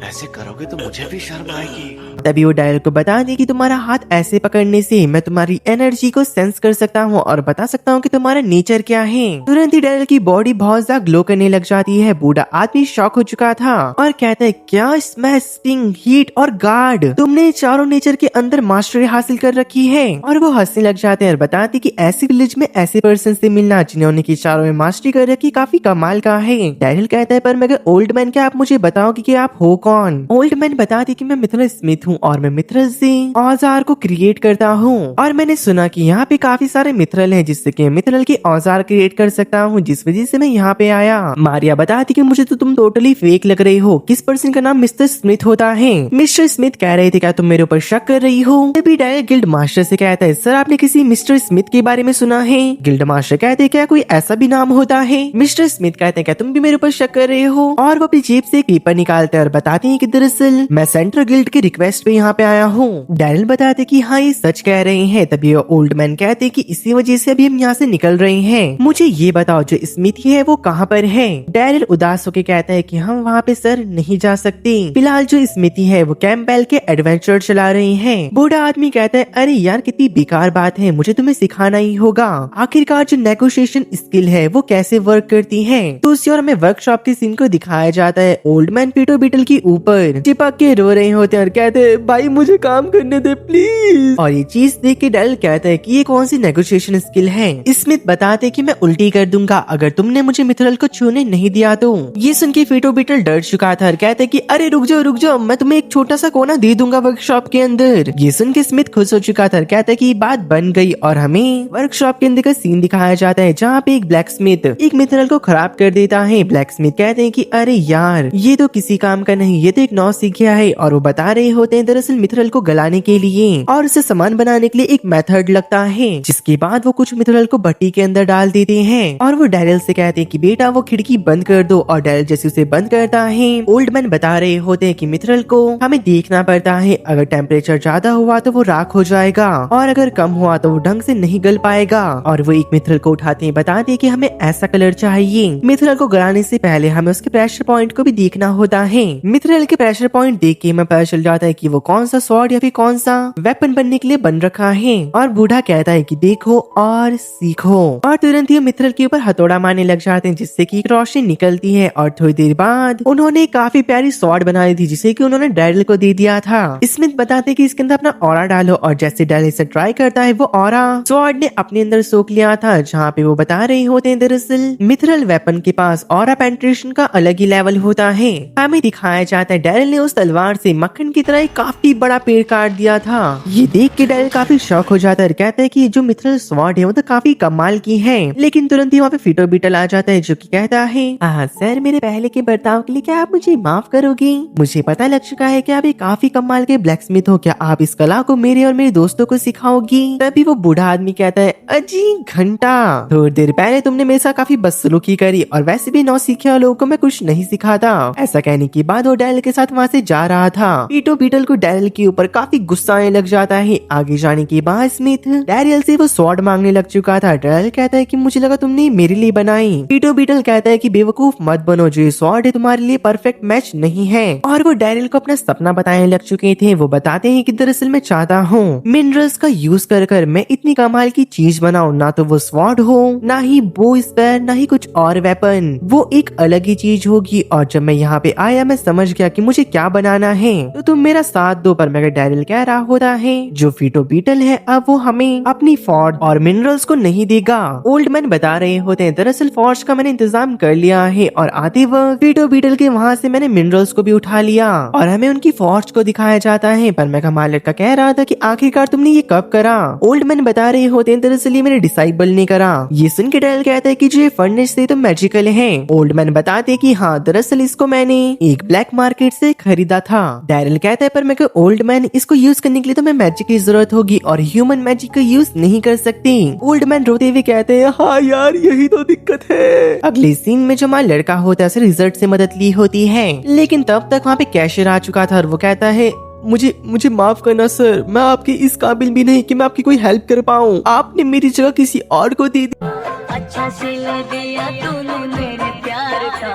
ऐसे करोगे तो मुझे भी शर्म आएगी। तभी वो डैरिल को बता दे कि तुम्हारा हाथ ऐसे पकड़ने से मैं तुम्हारी एनर्जी को सेंस कर सकता हूँ और बता सकता हूँ कि तुम्हारा नेचर क्या है। तुरंत ही डैरिल की बॉडी बहुत ज्यादा ग्लो करने लग जाती है। बूढ़ा आदमी शॉक हो चुका था और कहता है क्या स्मैश, स्टिंग, हीट और गार्ड, तुमने चारों नेचर के अंदर मास्टरी हासिल कर रखी है। और वो हंसने लग जाते हैं और बताते कि ऐसे विलेज में ऐसे पर्सन से मिलना जिन्होंने की चारों में मास्टरी कर रखी काफी कमाल का है। डैरिल कहता है पर मगर ओल्ड मैन क्या आप मुझे बताओगे कि आप हो कौन? ओल्ड मैन बताती कि मैं मिथरल स्मिथ हूँ और मैं मिथरल से औजार को क्रिएट करता हूँ और मैंने सुना कि यहाँ पे काफी सारे मिथरल हैं जिससे कि मिथरल के औजार क्रिएट कर सकता हूँ, जिस वजह से मैं यहाँ पे आया। मारिया बताती कि मुझे तो तुम टोटली फेक लग रही हो, किस पर्सन का नाम मिस्टर स्मिथ होता है? मिस्टर स्मिथ कह रहे थे क्या तुम मेरे ऊपर शक कर रही हो? तभी डैरिल गिल्ड मास्टर से कहता है सर आपने किसी मिस्टर स्मिथ के बारे में सुना है? गिल्ड मास्टर कहते हैं क्या कोई ऐसा भी नाम होता है? मिस्टर स्मिथ कहते हैं क्या तुम भी मेरे ऊपर शक कर रहे हो? और वो अपनी जेब से एक पेपर निकालते हैं और बताते हैं कि दरअसल मैं सेंट्रल गिल्ड की रिक्वेस्ट पे यहाँ पे आया हूँ। डैरिल बताते कि हाँ ये सच कह रहे हैं। तभी ओल्ड मैन कहते कि इसी वजह से अभी हम यहाँ से निकल रहे हैं, मुझे ये बताओ जो स्मिथी है वो कहाँ पर है? डैरिल उदास होकर कहता है कि हम वहाँ पे सर नहीं जा सकते, फिलहाल जो स्मिथी है वो कैंपबेल के एडवेंचर चला रहे हैं। बूढ़ा आदमी कहता है अरे यार कितनी बेकार बात है, मुझे तुम्हें सिखाना ही होगा आखिरकार जो नेगोशिएशन स्किल है वो कैसे वर्क करती है। तो उसी और हमें वर्कशॉप के सीन को दिखाया जाता है। ओल्ड मैन पीटो बीटल की ऊपर चिपक के रो रहे होते हैं और कहते हैं भाई मुझे काम करने दे प्लीज। और ये चीज देख के डैरिल कहता है कि ये कौन सी नेगोशिएशन स्किल है। स्मिथ बताते कि मैं उल्टी कर दूंगा अगर तुमने मुझे मिथरल को छूने नहीं दिया तो। ये सुन के फीटो बीटल डर चुका था और कहते कि अरे रुक जाओ मैं तुम्हें एक छोटा सा कोना दे दूंगा वर्कशॉप के अंदर। ये सुन के स्मिथ खुश हो चुका था और कहता है कि बात बन गई और हमें वर्कशॉप के अंदर का सीन दिखाया जाता है जहाँ पे एक ब्लैक स्मिथ एक मिथरल को खराब कर देता है। ब्लैक स्मिथ कहते हैं कि अरे यार ये तो किसी काम का नहीं, ये तो एक नौसिखिया है। और वो बता रहे होते हैं दरअसल मिथरल को गलाने के लिए और उसे सामान बनाने के लिए एक मेथड लगता है। जिसके बाद वो कुछ मिथरल को भट्टी के अंदर डाल देते हैं और वो डैरिल से कहते हैं कि बेटा वो खिड़की बंद कर दो। और डैरिल जैसे उसे बंद करता है ओल्ड मैन बता रहे होते हैं कि मिथरल को हमें देखना पड़ता है, अगर टेम्परेचर ज्यादा हुआ तो वो राख हो जाएगा और अगर कम हुआ तो वो ढंग से नहीं गल पाएगा। और वो एक मिथरल को उठाते हैं, बताते हैं कि हमें ऐसा कलर चाहिए। मिथरल को गलाने से पहले हमें उसके प्रेशर पॉइंट को भी देखना होता है। मिथरल के प्रेशर पॉइंट देख के हमें पता चल जाता है कि वो कौन सा स्वॉर्ड या फिर कौन सा वेपन बनने के लिए बन रखा है। और बूढ़ा कहता है कि देखो और सीखो। और तुरंत ही मिथरल के ऊपर हथौड़ा मारने लग जाते हैं जिससे कि रोशनी निकलती है। और थोड़ी देर बाद उन्होंने काफी प्यारी स्वॉर्ड बनाई थी जिसे कि उन्होंने डैरिल को दे दिया था। स्मिथ बताते कि इसके अंदर अपना ऑरा डालो और जैसे डैरिल इसे ट्राई करता है वो ऑरा स्वॉर्ड ने अपने अंदर सोख लिया था। जहाँ पे वो बता रहे होते हैं दरअसल मिथरल वेपन के पास ऑरा पेनिट्रेशन का अलग ही लेवल होता है। हमें दिखाया जाता है डैरिल ने उस तलवार से मक्खन की तरह एक काफी बड़ा पेड़ काट दिया था। ये देख के डैरिल काफी शौक हो जाता है और कहता है कि जो मिथरल स्वॉर्ड है वो तो काफी कमाल की है। लेकिन तुरंत ही वहाँ पे फीटो बीटल आ जाता है जो कि कहता है सर मेरे पहले के बर्ताव के लिए क्या आप मुझे माफ करोगे? मुझे पता लग चुका है कि आप एक काफी कमाल के ब्लैक स्मिथ हो, क्या आप इस कला को मेरे और मेरे दोस्तों को सिखाओगी? तभी वो बूढ़ा आदमी कहता है अजी घंटा, थोड़ी देर पहले तुमने मेरे साथ काफी बदसलूकी करी और वैसे भी नौसिखिया लोगों को मैं कुछ नहीं सिखाता। ऐसा कहने के बाद वो डैरिल के साथ वहाँ से जा रहा था। फीटो बीटल को डैरिल के ऊपर काफी गुस्सा आने लग जाता है। आगे जाने के बाद स्मिथ डैरिल से वो स्वॉर्ड मांगने लग चुका था। डैरिल कहता है कि मुझे लगा तुमने मेरे लिए बनाई। फीटो बीटल कहता है कि बेवकूफ मत बनो, जो ये स्वॉर्ड है तुम्हारे लिए परफेक्ट मैच नहीं है। और वो डैरिल को अपना सपना बताने लग चुके थे। वो बताते हैं कि दरअसल मैं चाहता हूँ मिनरल्स का यूज कर कर मैं इतनी कमाल की चीज बनाऊं, ना तो वो स्वॉर्ड हो, ना ही बो स्पेयर, ना ही कुछ और वेपन, वो एक अलग ही चीज होगी। और जब मैं यहाँ पे आया मैं समझ गया कि मुझे क्या बनाना है, तो तुम मेरा साथ दो। पर मगर डैरिल कह रहा होता है जो फीटो बीटल है अब वो हमें अपनी फॉर्ड और मिनरल्स को नहीं देगा। ओल्ड मैन बता रहे होते हैं दरअसल फॉर्ज का मैंने इंतजाम कर लिया है और आते वक्त फीटो बीटल के वहाँ से मैंने मिनरल्स को भी उठा लिया और हमें उनकी फॉर्ज को दिखाया जाता है। पर मैं कमाल लड़का कह रहा था कि आखिरकार तुमने ये कब करा? ओल्ड मैन बता रहे होते हैं दरअसल ये मेरे डिसाइबल ने करा। ये सुन के डैरिल कहता है कि जो ये फर्नेस से तो मैजिकल है। ओल्ड मैन बताते हैं कि हाँ दरअसल इसको मैंने एक ब्लैक मार्केट से खरीदा था। डैरिल कहता है पर मैं ओल्ड मैन इसको यूज करने के लिए तो मैं मैजिक की जरूरत होगी और ह्यूमन मैजिक का यूज नहीं कर सकती। ओल्ड मैन रोते हुए कहते हैं हाँ यार यही तो दिक्कत है। अगले सीन में जो हमारा लड़का होता है उसे रिजल्ट से मदद ली होती है, लेकिन तब तक वहाँ पे कैशियर आ चुका था और वो कहता है मुझे माफ करना सर, मैं आपके इस काबिल भी नहीं कि मैं आपकी कोई हेल्प कर पाऊँ। आपने मेरी जगह किसी और को दी। अच्छा सिला दिया तूने मेरे प्यार का,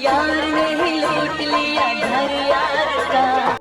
यार ने ही लूट लिया घर यार का।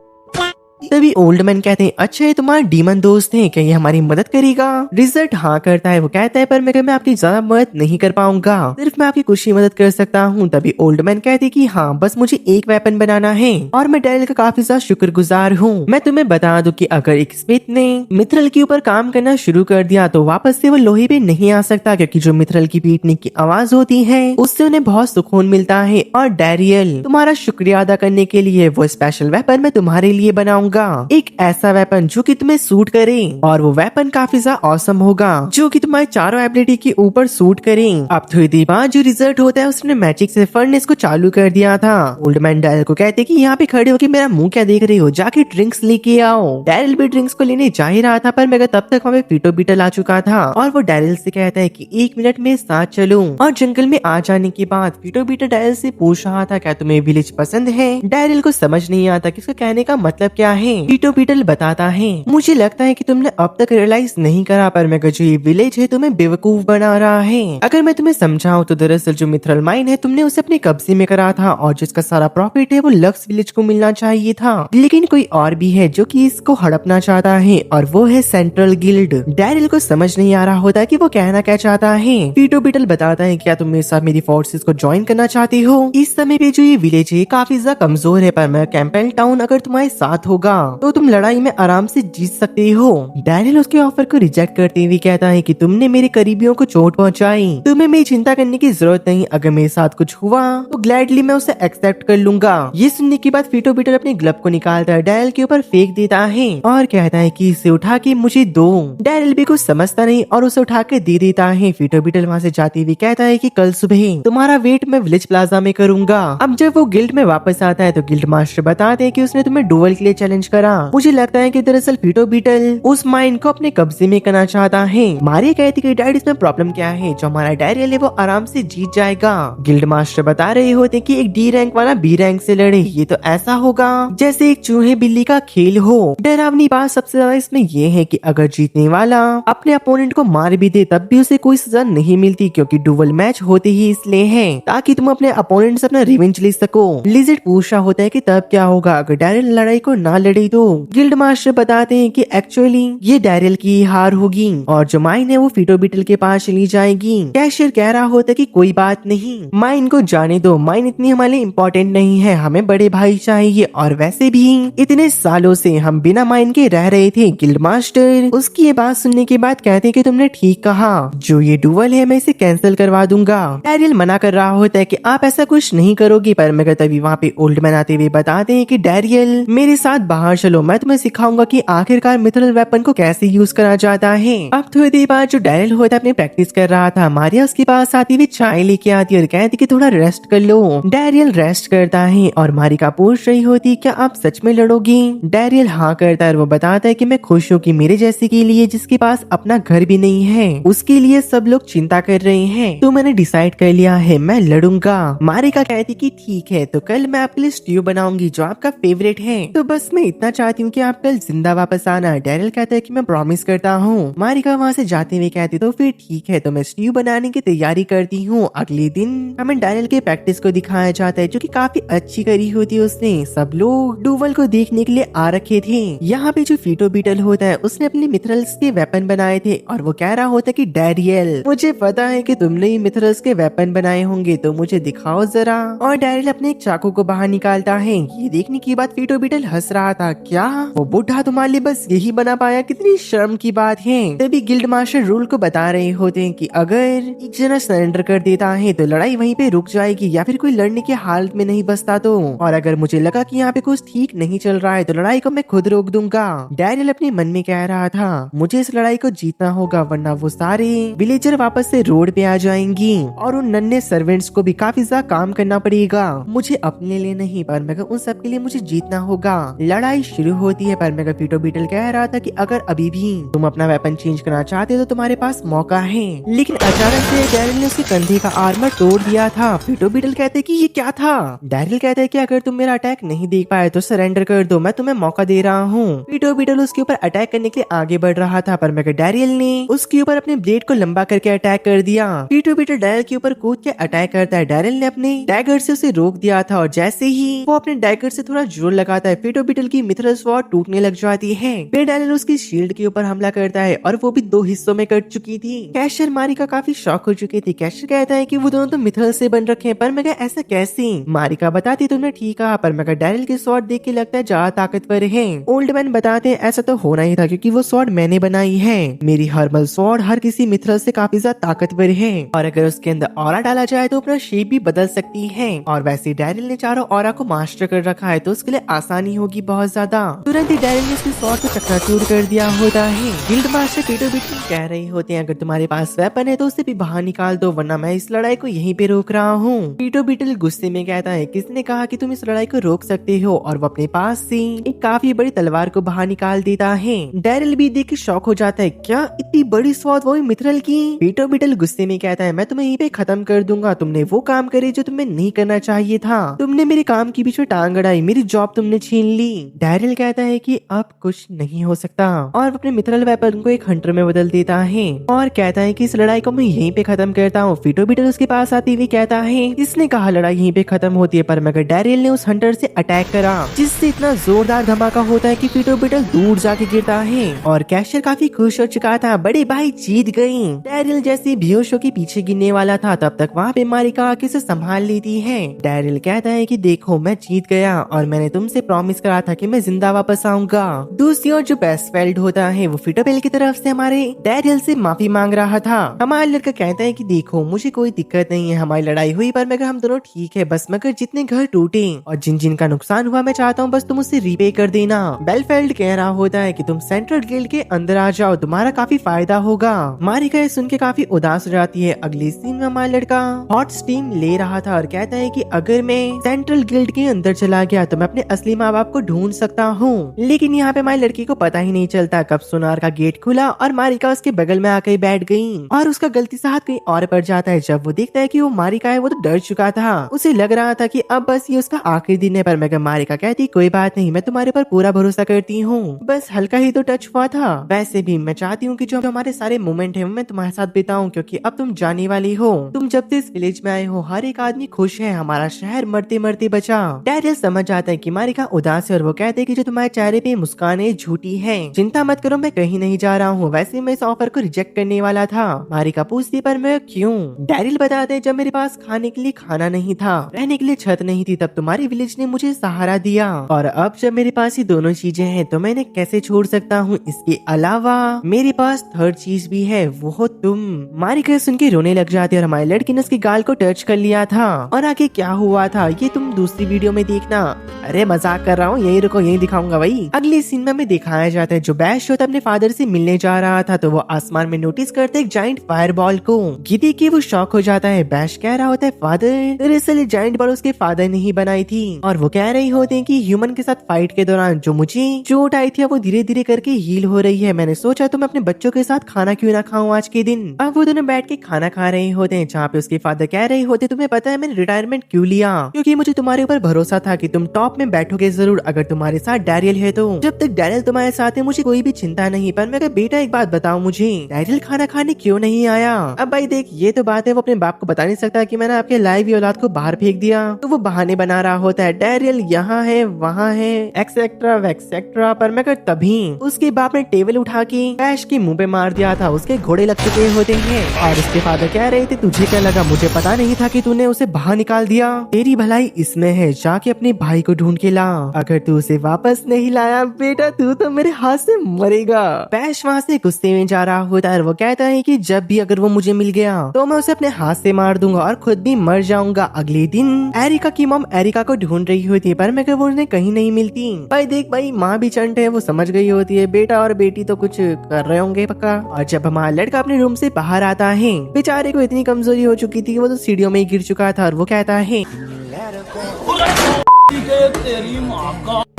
तभी ओल्ड मैन कहते हैं अच्छा ये तुम्हारा डीमन दोस्त है, क्या ये हमारी मदद करेगा? रिजल्ट हाँ करता है। वो कहता है पर मैं आपकी ज्यादा मदद नहीं कर पाऊंगा, सिर्फ मैं आपकी कुछ ही मदद कर सकता हूँ। तभी ओल्ड मैन कहते कि हाँ बस मुझे एक वेपन बनाना है और मैं डैरिल का काफी ज्यादा शुक्रगुजार हूँ। मैं तुम्हें बता दूं कि अगर एक स्मिथ ने मिथरल के ऊपर काम करना शुरू कर दिया तो वापस से वो लोहे पे नहीं आ सकता, क्योंकि जो मिथरल की पीटने की आवाज होती है उससे उन्हें बहुत सुकून मिलता है। और डैरियल तुम्हारा शुक्रिया अदा करने के लिए वो स्पेशल वेपन मैं तुम्हारे लिए बनाऊंगा, एक ऐसा वेपन जो कि तुम्हें सूट करे और वो वेपन काफी ज्यादा ऑसम होगा जो कि तुम्हारे चारों एबिलिटी के ऊपर सूट करे। अब थोड़ी देर बाद जो रिजल्ट होता है उसने मैजिक से फर्नेस को चालू कर दिया था। ओल्ड मैन डैरिल को कहते कि यहाँ पे खड़े होकर मेरा मुंह क्या देख रही हो, जाके ड्रिंक्स लेके आओ। डैरिल भी ड्रिंक्स को लेने जा ही रहा था पर मगर तब तक वहाँ पे फीटो बीटल आ चुका था और वो डैरिल से कहता है कि 1 मिनट में साथ चलूं। और जंगल में आ जाने के बाद फीटो बीटल डैरिल से पूछ रहा था क्या तुम्हें विलेज पसंद है। डैरिल को समझ नहीं आता कि उसका कहने का मतलब क्या है। पीटो बीटल बताता है, मुझे लगता है कि तुमने अब तक रियलाइज नहीं करा पर मैं जो ये विलेज है तुम्हें बेवकूफ बना रहा है। अगर मैं तुम्हें समझाऊं तो दरअसल जो मिथरल माइन है तुमने उसे अपने कब्जे में करा था और जिसका सारा प्रॉफिट है वो लक्स विलेज को मिलना चाहिए था, लेकिन कोई और भी है जो कि इसको हड़पना चाहता है और वो है सेंट्रल गिल्ड। डैरिल को समझ नहीं आ रहा होता कि वो कहना क्या चाहता है। पीटो बीटल बताता है, क्या तुम मेरे साथ मेरी फोर्सेस को ज्वाइन करना चाहते हो? इस समय पे जो ये विलेज है काफी ज्यादा कमजोर है पर मैं कैंपेल टाउन अगर तुम्हारे साथ होगा तो तुम लड़ाई में आराम से जीत सकते हो। डैरिल उसके ऑफर को रिजेक्ट करते हुए कहता है कि तुमने मेरे करीबियों को चोट पहुंचाई, तुम्हें मेरी चिंता करने की जरूरत नहीं, अगर मेरे साथ कुछ हुआ तो ग्लैडली मैं उसे एक्सेप्ट कर लूंगा। ये सुनने के बाद पीटो बीटल अपने ग्लव को निकालता है, डैरिल के ऊपर फेंक देता है और कहता है कि इसे उठा के मुझे दो। डैरिल भी कुछ समझता नहीं और उसे उठा के दे देता है। पीटो बीटल वहाँ से जाते हुए कहता है कि कल सुबह तुम्हारा वेट मैं विलेज प्लाजा में करूंगा। अब जब वो गिल्ड में वापस आता है तो गिल्ड मास्टर बताते हैं कि उसने तुम्हें डुएल के लिए चैलेंज करा। मुझे लगता है कि दरअसल पीटो बीटल उस माइन को अपने कब्जे में करना चाहता है। मारिया कहती कि डैड इसमें प्रॉब्लम क्या है, जो हमारा डैरियल है वो आराम से जीत जाएगा। गिल्ड मास्टर बता रहे होते कि एक डी रैंक वाला बी रैंक से लड़े, ये तो ऐसा होगा जैसे एक चूहे बिल्ली का खेल हो। डरावनी बात सबसे ज्यादा इसमें ये है कि अगर जीतने वाला अपने अपोनेंट को मार भी दे तब भी उसे कोई सजा नहीं मिलती, क्योंकि डुअल मैच होते ही इसलिए है ताकि तुम अपने अपोनेंट से अपना रिवेंज ले सको। लिजिट पूछ रहा होता है कि तब क्या होगा अगर डैरियल लड़ाई को ना लड़े तो। गिल्ड मास्टर बताते हैं कि एक्चुअली ये डैरियल की हार होगी और जो माइन है वो पीटो बीटल के पास चली जाएगी। कैशियर कह रहा होता है कि कोई बात नहीं, माइन को जाने दो, माइन इतनी हमारे लिए इम्पोर्टेंट नहीं है, हमें बड़े भाई चाहिए और वैसे भी इतने सालों से हम बिना माइन के रह रहे थे। गिल्ड मास्टर उसकी ये बात सुनने के बाद कहते हैं कि तुमने ठीक कहा, जो ये डुअल है मैं इसे कैंसिल करवा दूंगा। डैरियल मना कर रहा होता है कि आप ऐसा कुछ नहीं करोगे, पर मगर तभी वहाँ पे ओल्ड मैन आते हुए बताते हैं कि डैरियल मेरे साथ बाहर चलो, मैं तुम्हें सिखाऊंगा कि आखिरकार मिथरल वेपन को कैसे यूज करना चाहता है। अब थोड़ी देर बाद जो डैरियल होता है अपनी प्रैक्टिस कर रहा था, मारिया उसके पास आती हुई चाय लेके आती है और कहती कि थोड़ा रेस्ट कर लो। डैरियल रेस्ट करता है और मारिका पूछ रही होती क्या आप सच में लड़ोगी? डैरियल हाँ करता है और वो बताता है कि मैं खुश हूँ कि मेरे जैसे के लिए जिसके पास अपना घर भी नहीं है उसके लिए सब लोग चिंता कर रहे हैं, तो मैंने डिसाइड कर लिया है मैं लड़ूंगा। मारिका कहती कि ठीक है, तो कल मैं आपके लिए स्ट्यू बनाऊंगी जो आपका फेवरेट है, तो बस मैं इतना चाहती हूँ कि आप कल जिंदा वापस आना। डैरियल कहता है कि मैं प्रॉमिस करता हूँ। मारिका वहाँ से जाते हुए कहती तो फिर ठीक है, तो मैं स्ट्यू बनाने की तैयारी करती हूँ। अगले दिन हमें डैरियल के प्रैक्टिस को दिखाया जाता है जो कि काफी अच्छी करी होती है उसने। सब लोग डुअल को देखने के लिए आ रखे थे। यहाँ पे जो पीटो बीटल होता है उसने अपने मिथरल्स के वेपन बनाए थे और वो कह रहा होता है कि डैरियल मुझे पता है कि तुमने ही मिथरल्स के वेपन बनाए होंगे, तो मुझे दिखाओ जरा। और डैरियल अपने एक चाकू को बाहर निकालता है। ये देखने के बाद पीटो बीटल हंस रहा था, क्या वो बुढ़ा तुम्हारे लिए बस यही बना पाया? कितनी शर्म की बात है। तभी गिल्ड मास्टर रूल को बता रहे होते हैं कि अगर एक जना सरेंडर कर देता है तो लड़ाई वहीं पे रुक जाएगी या फिर कोई लड़ने की हालत में नहीं बचता तो, और अगर मुझे लगा कि यहाँ पे कुछ ठीक नहीं चल रहा है तो लड़ाई को मैं खुद रोक दूंगा। डैरियल अपने मन में कह रहा था मुझे इस लड़ाई को जीतना होगा वरना वो सारे विलेजर वापस से रोड पे आ जाएंगी और उन नन्हे सर्वेंट्स को भी काफी ज्यादा काम करना पड़ेगा। मुझे अपने लिए नहीं पर मगर उन सब के लिए मुझे जीतना होगा। लड़ाई शुरू होती है पर मगर पीटो बीटल कह रहा था कि अगर अभी भी तुम अपना वेपन चेंज करना चाहते हो तो तुम्हारे पास मौका है, लेकिन अचानक से डैरियल ने उसके कंधे का आर्मर तोड़ दिया था। पीटो बीटल कहते कि ये क्या था? डैरियल कहता है कि अगर तुम मेरा अटैक नहीं देख पाए तो सरेंडर कर दो, मैं तुम्हें मौका दे रहा हूँ। पीटो बीटल उसके ऊपर अटैक करने के लिए आगे बढ़ रहा था पर मगर डैरियल ने उसके ऊपर अपने ब्लेड को लंबा करके अटैक कर दिया। पीटो बीटल डैरियल के ऊपर कूद के अटैक करता है। डैरियल ने अपने डैगर से उसे रोक दिया था और जैसे ही वो अपने डैगर से थोड़ा जोर लगाता है पीटो बीटल की मिथरल स्वॉर्ड टूटने लग जाती है। फिर डैरियल उसकी शील्ड के ऊपर हमला करता है और वो भी 2 हिस्सों में कट चुकी थी। कैशियर मारिका काफी शॉक हो चुकी थी। कैशियर कहता है कि वो दोनों तो मिथरल से बन रखे हैं, पर मैं ऐसा कैसे? मारिका बताती तुमने ठीक कहा, पर मगर डैरियल के स्वॉर्ड देख के लगता है ज्यादा ताकतवर है। ओल्ड मैन बताते हैं ऐसा तो होना ही था क्योंकि वो स्वॉर्ड मैंने बनाई है। मेरी हर्बल स्वॉर्ड हर किसी मिथरल से काफी ज्यादा ताकतवर है और अगर उसके अंदर ऑरा डाला जाए तो अपना शेप भी बदल सकती है। और वैसे डैरियल ने चारों ऑरा को मास्टर कर रखा है तो उसके लिए आसानी होगी बहुत ज्यादा। तुरंत ही डैरियल ने उसकी स्वॉर्ड को चकनाचूर कर दिया होता है। गिल्ड मास्टर पीटो बीटल कह रहे होते हैं अगर तुम्हारे पास वेपन है तो उसे भी बाहर निकाल दो वरना मैं इस लड़ाई को यहीं पे रोक रहा हूँ। पीटो बीटल गुस्से में कहता है किसने कहा कि तुम इस लड़ाई को रोक सकते हो, और वो अपने पास से एक काफी बड़ी तलवार को बाहर निकाल देता है। डैरियल भी देख के शॉक हो जाता है, क्या इतनी बड़ी स्वॉर्ड वो मिथरल की? पीटो बीटल गुस्से में कहता है मैं तुम्हें यहीं पे खत्म कर दूंगा, तुमने वो काम करे जो तुम्हें नहीं करना चाहिए था, तुमने मेरे काम के बीच में टांग अड़ाई, मेरी जॉब तुमने छीन ली। डैरिल कहता है कि अब कुछ नहीं हो सकता और वो अपने मिथरल वेपन को एक हंटर में बदल देता है और कहता है कि इस लड़ाई को मैं यहीं पे खत्म करता हूँ। फिटो बीटल उसके पास आती हुई कहता है इसने कहा लड़ाई यहीं पे खत्म होती है, पर मगर डैरिल ने उस हंटर से अटैक करा जिससे इतना जोरदार धमाका होता है कि फिटो बीटल दूर जाके गिरता है और कैशियर काफी खुश हो चुका था, बड़े भाई जीत गई। डैरिल जैसे बेहोशों के पीछे गिरने वाला था तब तक वहाँ पे मारिका आके उसे संभाल लेती है। डैरिल कहता है कि देखो मैं जीत गया और मैंने तुमसे प्रॉमिस करा था कि मैं जिंदा वापस आऊंगा। दूसरी ओर जो बेस्टफेल्ड होता है वो फिटोबेल की तरफ से हमारे डैरिल से माफी मांग रहा था। हमारा लड़का कहता है कि देखो मुझे कोई दिक्कत नहीं है, हमारी लड़ाई हुई पर मगर हम दोनों ठीक है, बस मगर जितने घर टूटे और जिन जिन का नुकसान हुआ मैं चाहता हूँ बस तुम उससे रीपे कर देना। बेलफेल्ड कह रहा होता है कि तुम सेंट्रल गिल्ड के अंदर आ जाओ, तुम्हारा काफी फायदा होगा। मारिका ये सुन के काफी उदास हो जाती है। अगली सीन में हमारा लड़का हॉट स्टीम ले रहा था और कहता है कि अगर मैं सेंट्रल गिल्ड के अंदर चला गया तो मैं अपने असली माँ बाप को ढूंढ सकता हूँ। लेकिन यहाँ पे हमारी लड़की को पता ही नहीं चलता कब सोनार का गेट खुला और मारिका उसके बगल में आकर बैठ गई और उसका गलती से हाथ कहीं और पड़ जाता है। जब वो देखता है कि वो मारिका है वो तो डर चुका था, उसे लग रहा था कि अब बस ये उसका आखिरी दिन है, पर मगर मारिका कहती कोई बात नहीं, मैं तुम्हारे पर पूरा भरोसा करती हूँ, बस हल्का ही तो टच हुआ था। वैसे भी मैं चाहती हूँ कि जो हमारे सारे मोमेंट है मैं तुम्हारे साथ बिताऊं क्योंकि अब तुम जाने वाली हो। तुम जब से इस विलेज में आए हो हर एक आदमी खुश है, हमारा शहर मरते मरते बचा। डैरिल समझ जाता है कि मारिका उदास है और वो कहते हैं कि जो तुम्हारे चेहरे पे मुस्कान है झूठी है, चिंता मत करो मैं कहीं नहीं जा रहा हूँ। वैसे मैं इस ऑफर को रिजेक्ट करने वाला था। मारिका पूछती पर मैं क्यों? डैरिल बताते जब मेरे पास खाने के लिए खाना नहीं था, रहने के लिए छत नहीं थी, तब तुम्हारी विलेज ने मुझे सहारा दिया और अब जब मेरे पास ये दोनों चीजें हैं तो मैं इन्हें कैसे छोड़ सकता हूँ। इसके अलावा मेरे पास थर्ड चीज भी है, वो हो तुम। मारिका सुन के रोने लग जाती है और हमारी लड़की ने उसके गाल को टच कर लिया था और आगे क्या हुआ था ये तुम दूसरी वीडियो में देखना। अरे मजाक कर रहा हूँ, यही रुको यही दिखाऊंगा भाई। अगले सीन में हमें दिखाया जाता है जो बैश होता अपने फादर से मिलने जा रहा था तो वो आसमान में नोटिस करते एक जाइंट फायर बॉल को। ये देख के वो शॉक हो जाता है। बैश कह रहा होता है फादर, दरअसल जाइंट बॉल उसके फादर ने ही बनाई थी और वो कह रही होते हैं कि ह्यूमन के साथ फाइट के दौरान जो मुझे चोट आई थी वो धीरे धीरे करके हील हो रही है। मैंने सोचा तो मैं अपने बच्चों के साथ खाना क्यों ना खाऊं आज के दिन। अब वो दोनों बैठ के खाना खा रहे होते हैं जहाँ पे उसके फादर कह रहे होते तुम्हें पता है मैंने रिटायरमेंट क्यों लिया? क्योंकि मुझे तुम्हारे ऊपर भरोसा था कि तुम टॉप में बैठोगे जरूर अगर तुम्हारे साथ डैरियल है तो। जब तक डैरियल तुम्हारे साथ है मुझे कोई भी चिंता नहीं, पर मैं बेटा एक बात बताओ मुझे डैरियल खाना खाने क्यों नहीं आया? अब भाई देख ये तो बात है वो अपने बाप को बता नहीं सकता कि मैंने आपके लाइव औलाद को बाहर फेंक दिया, तो वो बहाने बना रहा होता है डैरियल यहाँ है वहाँ है एक्सेट्रा वैक्सेट्रा। पर मगर तभी उसके बाप ने टेबल उठा के बैश के मुंह पे मार दिया था। उसके घोड़े लग चुके होते हैं और उसके फादर कह रहे थे तुझे क्या लगा, मुझे पता नहीं था कि तूने उसे बाहर निकाल दिया। तेरी भलाई इसमें है, जाके अपने भाई को ढूंढ के ला। अगर तू उसे वापस नहीं लाया बेटा तू तो मेरे हाथ से मरेगा। बैश वहाँ से गुस्से में जा रहा होता है और वो कहता है कि जब भी अगर वो मुझे मिल गया तो मैं उसे अपने हाथ से मार दूंगा और खुद भी मर जाऊंगा। अगले दिन एरिका की मॉम एरिका को ढूंढ रही होती है पर मगर वो उन्हें कहीं नहीं मिलती। भाई देख भाई माँ भी चंट है, वो समझ गई होती है बेटा और बेटी तो कुछ कर रहे होंगे पक्का। और जब हमारा लड़का अपने रूम से बाहर आता है बेचारे को इतनी कमजोरी हो चुकी थी वो तो सीढ़ियों में ही गिर चुका था और वो कहता है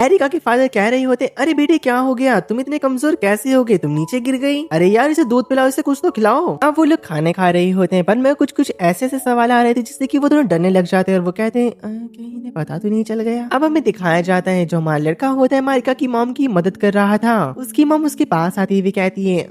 एरिका के फादर कह रहे होते अरे बेटे क्या हो गया, तुम इतने कमजोर कैसे हो गए, तुम नीचे गिर गई। अरे यार इसे दूध पिलाओ, इसे कुछ तो खिलाओ। अब वो लोग खाने खा रहे होते हैं पर मैं कुछ ऐसे सवाल आ रहे थे जिससे कि वो दोनों डरने लग जाते हैं और वो कहते हैं कहीं इन्हें पता तो नहीं चल गया। अब हमें दिखाया जाता है जो हमारा लड़का होता है मारिका की मॉम की मदद कर रहा था। उसकी मॉम उसके पास आती हुई कहती है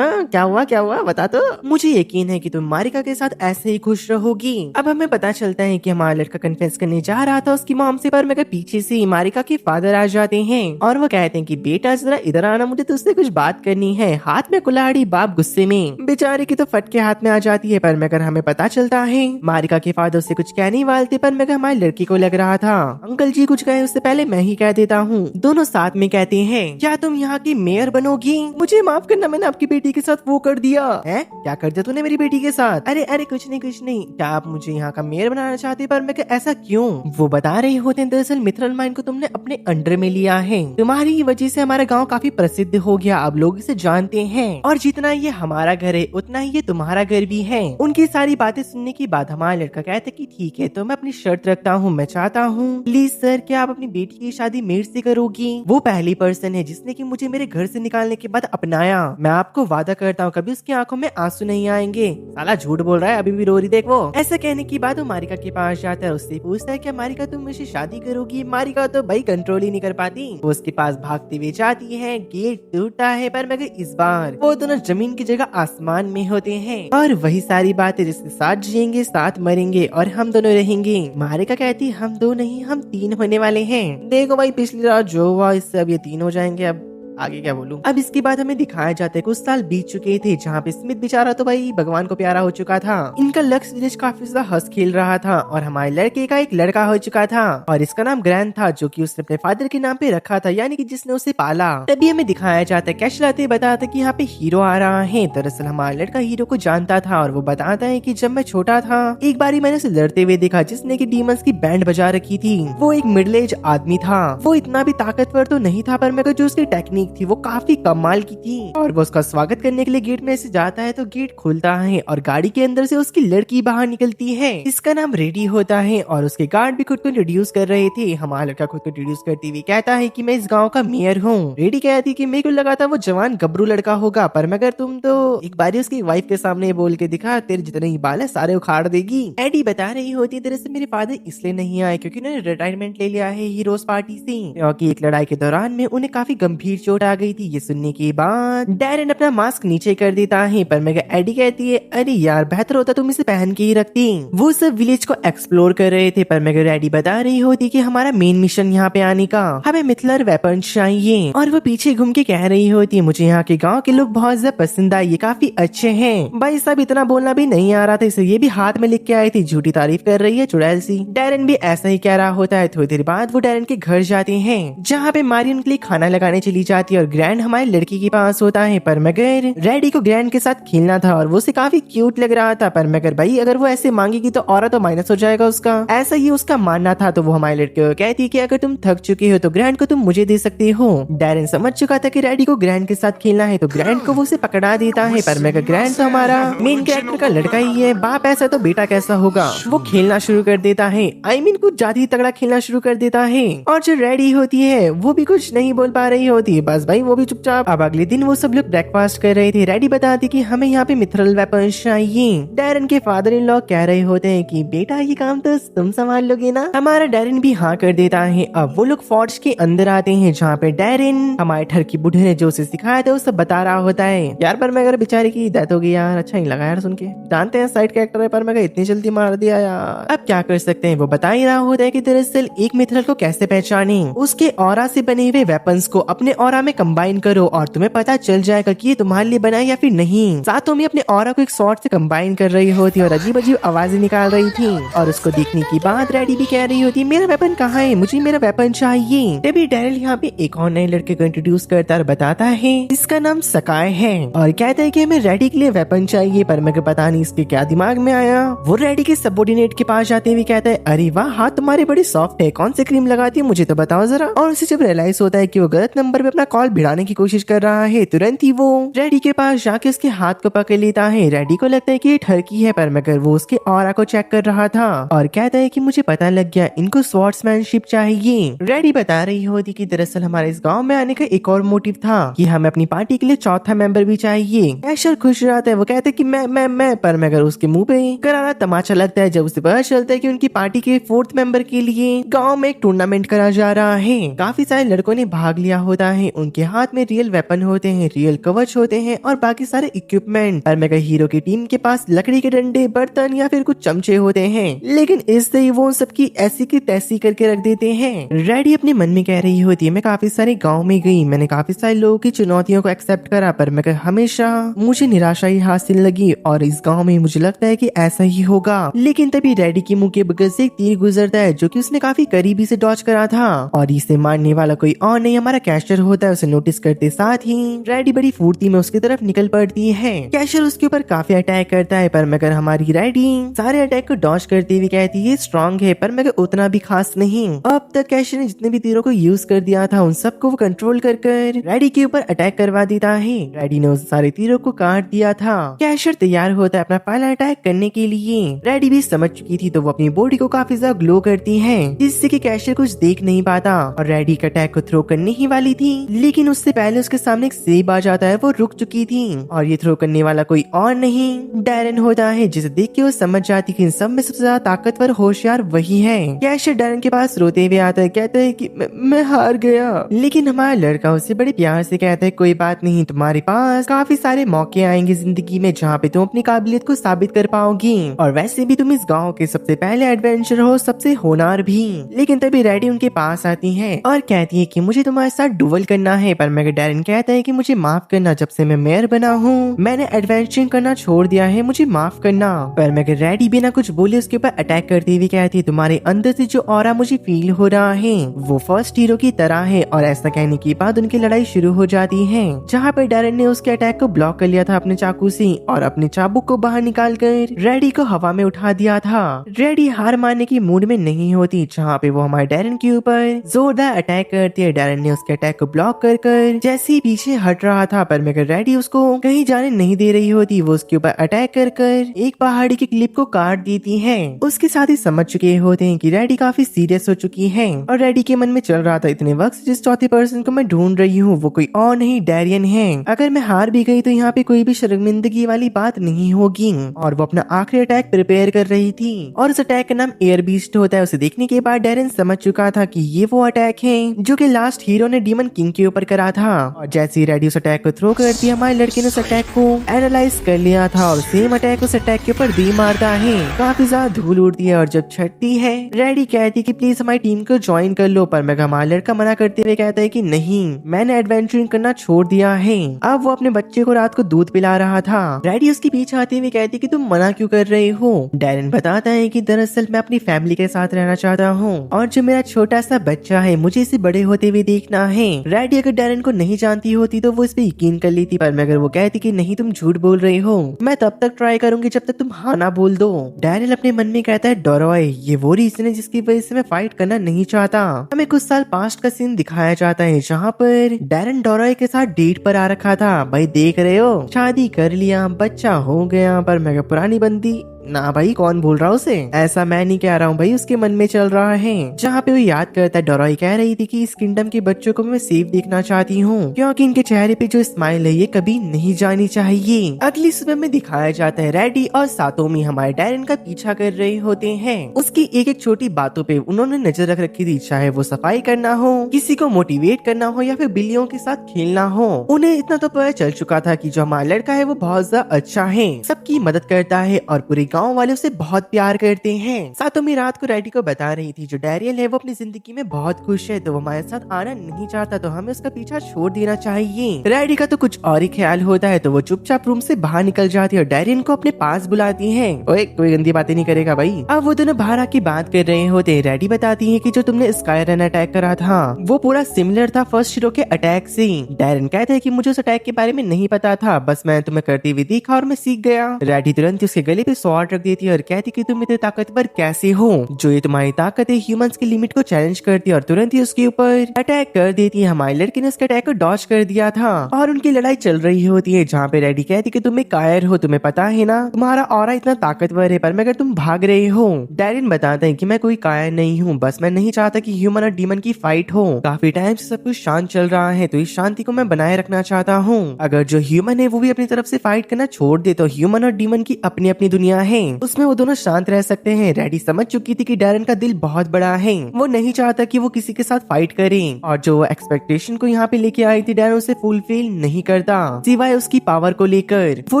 क्या हुआ बता तो। मुझे यकीन है कि तुम मारिका के साथ ऐसे ही खुश रहोगी। अब हमें पता चलता है कि हमारा लड़का कन्फेस करने जा रहा था उसकी मॉम से, पर मगर पीछे से मारिका के फादर आ जाते हैं और वो कहते हैं कि बेटा जरा इधर आना, मुझे तुझसे कुछ बात करनी है। हाथ में कुल्हाड़ी, बाप गुस्से में बेचारे की तो फटके हाथ में आ जाती है। पर मगर हमें पता चलता है मारिका के फादर से कुछ कहने वाले थे पर मगर हमारी लड़की को लग रहा था अंकल जी कुछ कहे उससे पहले मैं ही कह देता हूँ। दोनों साथ में कहते हैं क्या तुम यहाँ की मेयर बनोगी? मुझे माफ करना मैंने आपकी बेटी के साथ वो कर दिया है। क्या कर दिया तूने मेरी बेटी के साथ? अरे कुछ नहीं। क्या आप मुझे यहाँ का मेयर बनाना चाहते? पर मैं ऐसा क्यों? वो बता रहे होते हैं दरअसल मिथरल माइन को तुमने अपने अंडर में लिया है, तुम्हारी वजह से हमारा गांव काफी प्रसिद्ध हो गया, अब लोग इसे जानते हैं और जितना ये हमारा घर है उतना ही ये तुम्हारा घर भी है। उनकी सारी बातें सुनने के बाद हमारा लड़का कहता है कि ठीक है तो मैं अपनी शर्त रखता हूँ, मैं चाहता हूँ प्लीज सर क्या आप अपनी बेटी की शादी मेरे से करोगी? वो पहली पर्सन है जिसने कि मुझे मेरे घर से निकालने के बाद अपनाया। मैं आपको वादा करता हूँ कभी उसकी आंखों में आंसू नहीं आएंगे। साला झूठ बोल रहा है, अभी भी रो रही देख वो। ऐसा कहने के बाद वो मारिका के पास जाता है, उससे पूछता है क्या मारिका तुम मुझे शादी करोगी? मारिका तो भाई कंट्रोल ही नहीं कर पाती। वो उसके पास भागते हुए जाती है, गेट टूटता है पर मगर इस बार वो दोनों जमीन की जगह आसमान में होते हैं और वही सारी बातें जिसके साथ जिएंगे साथ मरेंगे और हम दोनों रहेंगे। मारिका कहती हम दो नहीं हम 3 होने वाले हैं। देखो भाई पिछली रात जो हुआ इससे अब ये 3 हो जाएंगे। अब आगे क्या बोलूं। अब इसके बाद हमें दिखाया जाता है कुछ साल बीत चुके थे जहाँ पे स्मिथ बेचारा तो भाई भगवान को प्यारा हो चुका था। इनका लक्ष्य विलेज काफी ज्यादा हंस खेल रहा था और हमारे लड़के का एक लड़का हो चुका था और इसका नाम ग्रैंड था जो कि उसने अपने फादर के नाम पे रखा था, यानी कि जिसने उसे पाला। तभी हमें दिखाया जाता है कैश लाते बताता कि यहाँ पे हीरो आ रहा है। दरअसल हमारा लड़का हीरो को जानता था और वो बताता है कि जब मैं छोटा था एक बारी मैंने उसे लड़ते हुए देखा जिसने की डीमंस की बैंड बजा रखी थी। वो एक मिडिल एज आदमी था। वो इतना भी ताकतवर तो नहीं था पर मगर जो उसकी टेक्निक थी वो काफी कमाल की थी। और वो उसका स्वागत करने के लिए गेट में से जाता है तो गेट खुलता है और गाड़ी के अंदर से उसकी लड़की बाहर निकलती है। इसका नाम रेडी होता है और उसके गार्ड भी खुद को इंट्रोड्यूस कर रहे थे। हमारा लड़का खुद को इंट्रोड्यूस करते हुए कहता है कि मैं इस गांव का मेयर हूँ। रेडी कहती कि मेरे को लगा था वो जवान गबरू लड़का होगा पर मगर तुम तो एक बारी उसकी वाइफ के सामने बोल के दिखा तेरे जितने ही बाल है सारे उखाड़ देगी। एडी बता रही होती दरअसल मेरे फादर इसलिए नहीं आए क्योंकि उन्होंने रिटायरमेंट ले लिया है हीरोज पार्टी से, क्योंकि एक लड़ाई के दौरान में उन्हें काफी गंभीर चोट आ गई थी। ये सुनने के बाद डैरेन अपना मास्क नीचे कर देता है पर मगर एडी कहती है अरे यार बेहतर होता तुम इसे पहन के ही रखती। वो सब विलेज को एक्सप्लोर कर रहे थे पर मगर एडी बता रही होती कि हमारा मेन मिशन यहाँ पे आने का, हमें मिथलर वेपन चाहिए। और वो पीछे घूम के कह रही होती मुझे यहाँ के गाँव के लोग बहुत ज्यादा पसंद आए, ये काफी अच्छे हैं। भाई सब इतना बोलना भी नहीं आ रहा था इसे ये भी हाथ में लिख के आई थी। झूठी तारीफ कर रही है चुड़ैल सी। डैरेन भी ऐसा ही कह रहा होता है। थोड़ी देर बाद वो डैरेन के घर जाते हैं जहाँ पे मारी उनके लिए खाना लगाने चली जाती है और ग्रैंड हमारे लड़की के पास होता है पर मगर रेडी को ग्रैंड के साथ खेलना था और वो उसे काफी क्यूट लग रहा था पर मगर भाई अगर वो ऐसे मांगेगी तो और तो माइनस हो जाएगा उसका, ऐसा ही उसका मानना था। तो वो हमारे लड़के को कहती है कि अगर तुम थक चुके हो तो ग्रैंड को तुम मुझे दे सकते हो। डैरेन समझ चुका था कि रेडी को ग्रैंड के साथ खेलना है तो ग्रैंड को वो उसे पकड़ा देता है पर मगर ग्रैंड तो हमारा मेन कैरेक्टर का लड़का ही है, बाप ऐसा तो बेटा कैसा होगा। वो खेलना शुरू कर देता है, आई मीन कुछ ज्यादा ही तगड़ा खेलना शुरू कर देता है। और जो रेडी होती है वो भी कुछ नहीं बोल पा रही होती, बस भाई वो भी चुपचाप। अब अगले दिन वो सब लोग ब्रेकफास्ट कर रहे थे। रेडी बताती कि हमें यहाँ पे मिथरल वेपन चाहिए। डैरेन के फादर इन लॉ कह रहे होते हैं कि बेटा ये काम तो तुम संभाल लोगे ना। हमारा डैरेन भी हाँ कर देता है। अब वो लोग फोर्ज के अंदर आते हैं जहाँ पे डैरेन हमारे ठर की बुढ़े ने जो उसे सिखाया था वो सब बता रहा होता है। यार पर मैं अगर बेचारे की डेथ हो गई यार, अच्छा नहीं लगा यार सुन के। जानते हैं साइड कैरेक्टर है पर मैं इतनी जल्दी मार दिया यार, अब क्या कर सकते हैं। वो बता ही रहा होता है कि दरअसल एक मिथरल को कैसे पहचाने, उसके ऑरा से बने हुए वेपन्स को अपने ऑरा में कंबाइन करो और तुम्हें पता चल जाएगा कि ये तुम्हारे लिए बना है या फिर नहीं। साथ में अपने ऑरा को एक शॉर्ट से कंबाइन कर रही होती और अजीब अजीब आवाजें निकाल रही थी। और उसको देखने की बाद रेडी भी कह रही होती मेरा वेपन कहाँ है, मुझे मेरा वेपन चाहिए। तभी डैरेल यहाँ पे एक और नए लड़के को इंट्रोड्यूस करता और बताता है इसका नाम सकाय है और कहता है कि हमें रेडी के लिए वेपन चाहिए पर मगर पता नहीं इसके क्या दिमाग में आया। वो रेडी के सबऑर्डिनेट के पास जाते हुए कहता है अरे वाह हाथ तुम्हारे बड़े सॉफ्ट है, कौन से क्रीम लगाती है मुझे तो बताओ जरा। और उसे जब रियलाइज होता है कि वो गलत नंबर पे अपना कॉल भिड़ाने की कोशिश कर रहा है तुरंत ही वो रेडी के पास जाके उसके हाथ को पकड़ लेता है। रेडी को लगता है कि ये ठरकी है पर मगर वो उसके ऑरा को चेक कर रहा था और कहता है कि मुझे पता लग गया इनको स्वॉर्ड्समैनशिप चाहिए। रेडी बता रही होती कि दरअसल हमारे इस गांव में आने का एक और मोटिव था कि हमें अपनी पार्टी के लिए चौथा मेंबर भी चाहिए। ऐशर खुश रहता है, वो कहते हैं कि मैं पर मगर उसके मुंह पे करारा तमाचा लगता है जब उसे पता चलता है कि उनकी पार्टी के 4th मेंबर के लिए गांव में एक टूर्नामेंट करा जा रहा है। काफी सारे लड़कों ने भाग लिया होता है, उनके हाथ में रियल वेपन होते हैं, रियल कवच होते हैं और बाकी सारे इक्विपमेंट। पर मगर हीरो की टीम के पास लकड़ी के डंडे, बर्तन या फिर कुछ चमचे होते हैं, लेकिन इससे ही वो सबकी ऐसी की तैसी करके रख देते हैं। रेडी अपने मन में कह रही होती है मैं काफी सारे गाँव में गई, मैंने काफी सारे लोगों की चुनौतियों को एक्सेप्ट करा पर मगर हमेशा मुझे निराशा ही हासिल लगी और इस गाँव में मुझे लगता है कि ऐसा ही होगा। लेकिन तभी रेडी के मुंह के बगल से एक तीर गुजरता है जो कि उसने काफी करीबी से डॉज करा था और इसे मारने वाला कोई और नहीं हमारा कैशर होता है। उसे नोटिस करते साथ ही रेडी बड़ी फुर्ती में उसकी तरफ निकल पड़ती है। कैशर उसके ऊपर काफी अटैक करता है पर मगर हमारी रेडी सारे अटैक को डॉज करते हुए कहती है स्ट्रॉन्ग है पर मगर उतना भी खास नहीं। अब तक कैशर ने जितने भी तीरों को यूज कर दिया था उन सबको वो कंट्रोल कर रेडी के ऊपर अटैक करवा देता है। रेडी ने उस सारे तीरों को काट दिया था। कैशर तैयार होता है अपना पहला अटैक करने के लिए। रेडी भी समझ चुकी थी तो वो अपनी बॉडी को काफी ज्यादा ग्लो करती है जिससे कि कैशर कुछ देख नहीं पाता और रेडी का अटैक को थ्रो करने ही वाली थी लेकिन उससे पहले उसके सामने एक सेब आ जाता है। वो रुक चुकी थी और ये थ्रो करने वाला कोई और नहीं डैरन होता है, जिसे देख के वो समझ जाती कि इन सब में सबसे ज्यादा ताकतवर होशियार वही है। कैशियर डैरन के पास रोते हुए आता है, कहता है कि मैं हार गया। लेकिन हमारा लड़का उसे बड़े प्यार से कहता है, कोई बात नहीं, तुम्हारे पास काफी सारे मौके आएंगे जिंदगी में जहाँ पे तुम अपनी काबिलियत को साबित कर पाओगी, और वैसे भी तुम इस गाँव के सबसे पहले एडवेंचर हो, सबसे होनहार भी। लेकिन तभी रेडी उनके पास आती है और कहती है कि मुझे तुम्हारे साथ डुएल करना है। पर मगर डैरन कहता है कि मुझे माफ करना, जब से मैं मेयर बना हूँ मैंने एडवेंचरिंग करना छोड़ दिया है, मुझे माफ करना। पर मगर रेडी बिना कुछ बोले उसके ऊपर अटैक करते हुए कहती है, तुम्हारे अंदर से जो ऑरा मुझे फील हो रहा है वो फर्स्ट हीरो की तरह है। और ऐसा कहने के बाद उनकी लड़ाई शुरू हो जाती है, जहाँ पर डैरन ने उसके अटैक को ब्लॉक कर लिया था अपने चाकू से और अपने चाबुक को बाहर निकाल कर रेडी को हवा में उठा दिया था। रेडी हार मानने की मूड में नहीं होती, जहाँ पे वो हमारे डैरन के ऊपर जोरदार अटैक करती है। डैरन ने उसके अटैक को ब्लॉक कर कर जैसे ही पीछे हट रहा था, पर मगर रेडी उसको कहीं जाने नहीं दे रही होती। वो उसके ऊपर अटैक कर कर एक पहाड़ी की क्लिप को काट देती है। उसके साथ ही समझ चुके होते हैं कि रेडी काफी सीरियस हो चुकी है और रेडी के मन में चल रहा था, इतने वक्त जिस चौथे पर्सन को मैं ढूंढ रही हूँ वो कोई और नहीं डैरियन है। अगर मैं हार भी गई तो यहाँ पे कोई भी शर्मिंदगी वाली बात नहीं होगी। और वो अपना आखिरी अटैक प्रिपेयर कर रही थी और उस अटैक का नाम एयर बीस्ट होता है। उसे देखने के बाद डैरन समझ चुका था कि ये वो अटैक है जो कि लास्ट हीरो ने डीमन किंग के ऊपर करा था। और जैसे ही रेडी उस अटैक को थ्रो करती है, हमारे लड़के ने उस अटैक को एनालाइज कर लिया था और सेम अटैक उस अटैक के ऊपर भी मारता है। काफी ज्यादा धूल उड़ती है और जब छटती है रेडी कहती कि प्लीज हमारी टीम को ज्वाइन कर लो। पर मगर हमारा लड़का मना करते हुए कहता है कि नहीं, मैंने एडवेंचरिंग करना छोड़ दिया है। अब वो अपने बच्चे को रात को दूध पिला रहा था। रेडी उसके पीछे आते हुए कहती कि तुम मना क्यों कर रहे हो। डैरन बताता है कि दरअसल मैं अपनी फैमिली के साथ रहना चाहता हूँ और जो मेरा छोटा सा बच्चा है मुझे इसे बड़े होते हुए देखना है। रेडी अगर डैरन को नहीं जानती होती तो वो इस पे यकीन कर लेती, पर मगर वो कहती कि नहीं, तुम झूठ बोल रहे हो, मैं तब तक ट्राई करूंगी जब तक तुम हाँ ना बोल दो। डैरन अपने मन में कहता है, डोरॉय ये वो रीजन है जिसकी वजह से मैं फाइट करना नहीं चाहता। हमें कुछ साल पास्ट का सीन दिखाया जाता है जहाँ पर डैरन डोरॉय के साथ डेट पर आ रखा था। भाई देख रहे हो, शादी कर लिया, बच्चा हो गया, पर मगर पुरानी बंदी ना भाई, कौन बोल रहा उसे, ऐसा मैं नहीं कह रहा हूँ भाई, उसके मन में चल रहा है। जहाँ पे वो याद करता है, डोरॉय कह रही थी कि इस किंगडम के बच्चों को मैं सेफ देखना चाहती हूँ क्योंकि इनके चेहरे पे जो स्माइल है ये कभी नहीं जानी चाहिए। अगली सुबह में दिखाया जाता है रेडी और सातोमी हमारे डैरन का पीछा कर रहे होते हैं। उसकी एक एक छोटी बातों पे उन्होंने नजर रख रखी थी, चाहे वो सफाई करना हो, किसी को मोटिवेट करना हो या फिर बिल्लियों के साथ खेलना हो। उन्हें इतना तो पता चल चुका था कि जो हमारा लड़का है वो बहुत ज्यादा अच्छा है, सबकी मदद करता है और पूरे गाँव वाले उसे बहुत प्यार करते हैं। सातोमी रात को रेडी को बता रही थी जो डैरियल है वो अपनी जिंदगी में बहुत खुश है, तो वो हमारे साथ आना नहीं चाहता, तो हमें उसका पीछा छोड़ देना चाहिए। रेडी का तो कुछ और ही ख्याल होता है, तो वो चुपचाप रूम से बाहर निकल जाती है और डैरियन को अपने पास बुलाती है। ओए कोई गंदी बातें नहीं करेगा भाई। अब वो दोनों बाहर आके बात कर रहे होते हैं। रेडी बताती है कि जो तुमने स्काईरन अटैक करा था वो पूरा सिमिलर था फर्स्ट हीरो के अटैक से। डैरियन कहता है कि मुझे उस अटैक के बारे में नहीं पता था, बस मैं तुम्हें करते हुए देखा और मैं सीख गया। रेडी तुरंत उसके गले पे स्वॉर्ड रख देती है और कहती कि तुम इतने ताकतवर कैसे हो, जो ये तुम्हारी ताकत है ह्यूमंस की लिमिट को चैलेंज करती है, और तुरंत ही उसके ऊपर अटैक कर देती है। हमारे लड़के ने उसके अटैक को डॉज कर दिया था और उनकी लड़ाई चल रही होती है, जहाँ पे रेडी कहती कि तुम एक कायर हो, तुम्हें पता है ना तुम्हारा ऑरा इतना ताकतवर है, पर मगर तुम भाग रहे हो। डैरियन बताता है कि मैं कोई कायर नहीं हूँ, बस मैं नहीं चाहता कि ह्यूमन और डीमन की फाइट हो। काफी टाइम से सब कुछ शांत चल रहा है, तो इस शांति को मैं बनाए रखना चाहता हूँ। अगर जो ह्यूमन है वो भी अपनी तरफ से फाइट करना छोड़ दे तो ह्यूमन और डीमन की अपनी अपनी दुनिया है, उसमें वो दोनों शांत रह सकते हैं। रेडी समझ चुकी थी कि डैरन का दिल बहुत बड़ा है, वो नहीं चाहता कि वो किसी के साथ फाइट करे, और जो एक्सपेक्टेशन को यहाँ पे लेके आई थी डैरन उसे फुलफिल नहीं करता, सिवाय उसकी पावर को लेकर। वो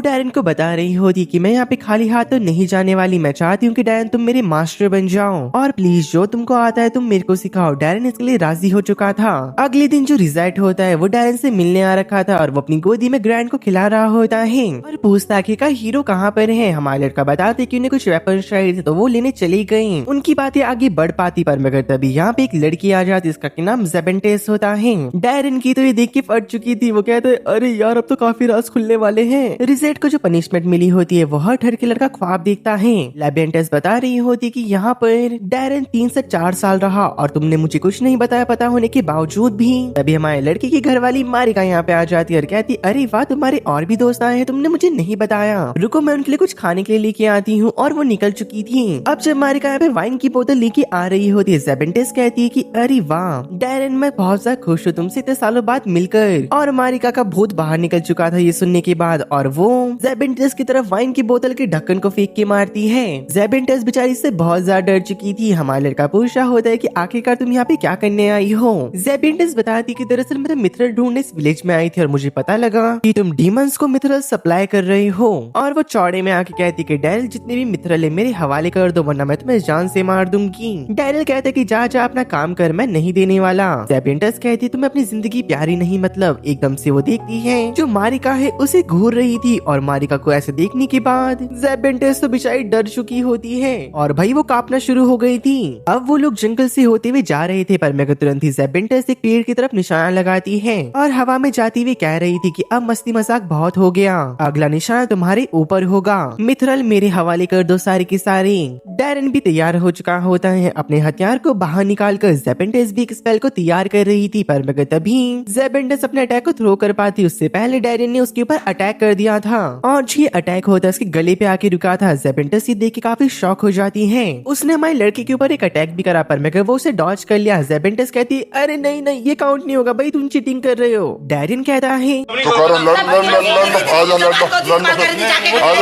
डैरन को बता रही होती कि मैं यहाँ पे खाली हाथ तो नहीं जाने वाली, मैं चाहती हूँ कि डैरन तुम मेरे मास्टर बन जाओ और प्लीज जो तुमको आता है तुम मेरे को सिखाओ। डैरन इसके लिए राजी हो चुका था। अगले दिन जो रिजल्ट होता है वो डैरन से मिलने आ रखा था और वो अपनी गोदी में ग्रैंड को खिला रहा होता है और पूछता है का हीरो कहाँ पर है। हमारा लड़का बताते कि उन्हें कुछ वेपन चाहिए थे तो वो लेने चली गई। उनकी बातें आगे बढ़ पाती, पर मगर तभी यहाँ पे एक लड़की आ जाती जिसका नाम जेबेंटेस होता है। डैरन की तो ये देख के फट चुकी थी, वो कहते हैं अरे यार अब तो काफी राज खुलने वाले हैं। रिजेट को जो पनिशमेंट मिली होती है वो हर ठर के लड़का ख्वाब देखता है। लेबेंटेस बता रही होती कि यहाँ पर डैरन 3 से 4 साल रहा और तुमने मुझे कुछ नहीं बताया पता होने के बावजूद भी। तभी हमारे लड़के की घरवाली मारिका यहाँ पे आ जाती है और कहती अरे वाह तुम्हारे और भी दोस्त आए हैं, तुमने मुझे नहीं बताया, रुको मैं उनके लिए कुछ खाने के लिए लेके लेके आती हूँ, और वो निकल चुकी थी। अब जब मारिका यहाँ पे वाइन की बोतल लेके आ रही होती है, ज़ेबेंटेस कहती है कि अरे वाह डैरेन, मैं बहुत ज्यादा खुश हूँ तुमसे इतने सालों बाद मिलकर। और मारिका का भूत बाहर निकल चुका था ये सुनने के बाद, और वो ज़ेबेंटेस की तरफ वाइन की बोतल के ढक्कन को फेंक के मारती है। ज़ेबेंटेस बेचारी से बहुत ज्यादा डर चुकी थी। हमारा लड़का पूछ रहा होता है कि आखिरकार तुम यहाँ पे क्या करने आई हो। ज़ेबेंटेस बताती कि दरअसल मैं मिथरल ढूंढने इस विलेज में आई थी और मुझे पता लगा कि तुम डीमंस को मिथरल सप्लाई कर रही हो। और वो चौड़े में आके कहती कि डैरिल जितने भी मिथरल है मेरे हवाले कर दो, वरना मैं तुम्हें जान से मार दूंगी। डैरिल कहता है कि जा जा अपना काम कर, मैं नहीं देने वाला। ज़ेबेंटेस कहती तुम्हें अपनी जिंदगी प्यारी नहीं मतलब। एकदम से वो देखती है जो मारिका है उसे घूर रही थी, और मारिका को ऐसे देखने के बाद ज़ेबेंटेस तो बेचारी डर चुकी होती है और भाई वो कांपना शुरू हो गई थी। अब वो लोग जंगल से होते हुए जा रहे थे, पर मगर तुरंत ही ज़ेबेंटेस एक पेड़ की तरफ निशाना लगाती है और हवा में जाती हुई कह रही थी कि अब मस्ती मजाक बहुत हो गया, अगला निशाना तुम्हारे ऊपर होगा, मिथरल मेरे हवाले कर दो सारे के सारे। डैरेन भी तैयार हो चुका होता है, अपने हथियार को बाहर निकाल कर ज़ेबेंटेस भी एक स्पेल को तैयार कर रही थी, पर मगर तभी ज़ेबेंटेस अपने अटैक को थ्रो कर पाती उससे पहले डैरेन ने उसके ऊपर अटैक कर दिया था, और ये अटैक होता उसके गले पे आके रुका था। ज़ेबेंटेस ये देख के काफी शॉक हो जाती है। उसने हमारे लड़के के ऊपर एक अटैक भी करा, पर मगर वो उसे डॉज कर लिया। ज़ेबेंटेस कहती अरे नहीं नहीं ये काउंट नहीं होगा भाई, तुम चीटिंग कर रहे हो। डैरेन कहता है तो करो लड़ लड़ लड़ लड़ आजा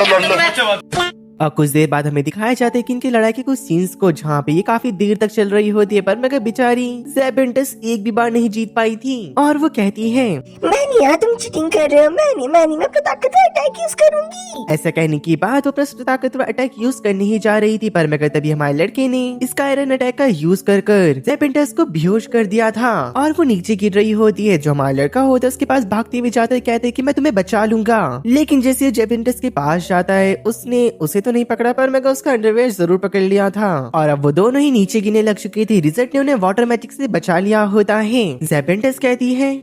लड़ लड़। और कुछ देर बाद हमें दिखाया जाता है कि इनकी लड़ाई के कुछ सीन्स को, जहाँ पे ये काफी देर तक चल रही होती है, पर मगर बेचारी ज़ेबेंटेस एक भी बार नहीं जीत पाई थी। और वो कहती है मैनी तुम चीटिंग कर रहे हो, मैं अपना ताकतवर अटैक यूज करूंगी। ऐसा कहने के बाद वो अपना ताकतवर अटैक यूज करने ही जा रही थी, पर मगर तभी हमारे लड़के ने इसका आयरन अटैक का यूज कर ज़ेबेंटेस को बेहोश कर दिया था, और वो नीचे गिर रही होती है। जो हमारा लड़का होता है उसके पास भागते हुए जाता है, कहते हैं कि मैं तुम्हें बचा लूंगा। लेकिन जैसे ज़ेबेंटेस के पास जाता है उसने उसे तो नहीं पकड़ा, पर मगर उसका अंडरवेयर जरूर पकड़ लिया था, और अब वो दोनों ही नीचे गिरने लग चुकी थी। रिजल्ट ने उन्हें वाटर मैजिक से बचा लिया होता है। ज़ेबेंटेस कहती है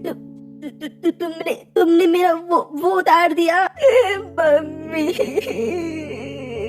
तुमने मेरा वो उतार दिया मम्मी।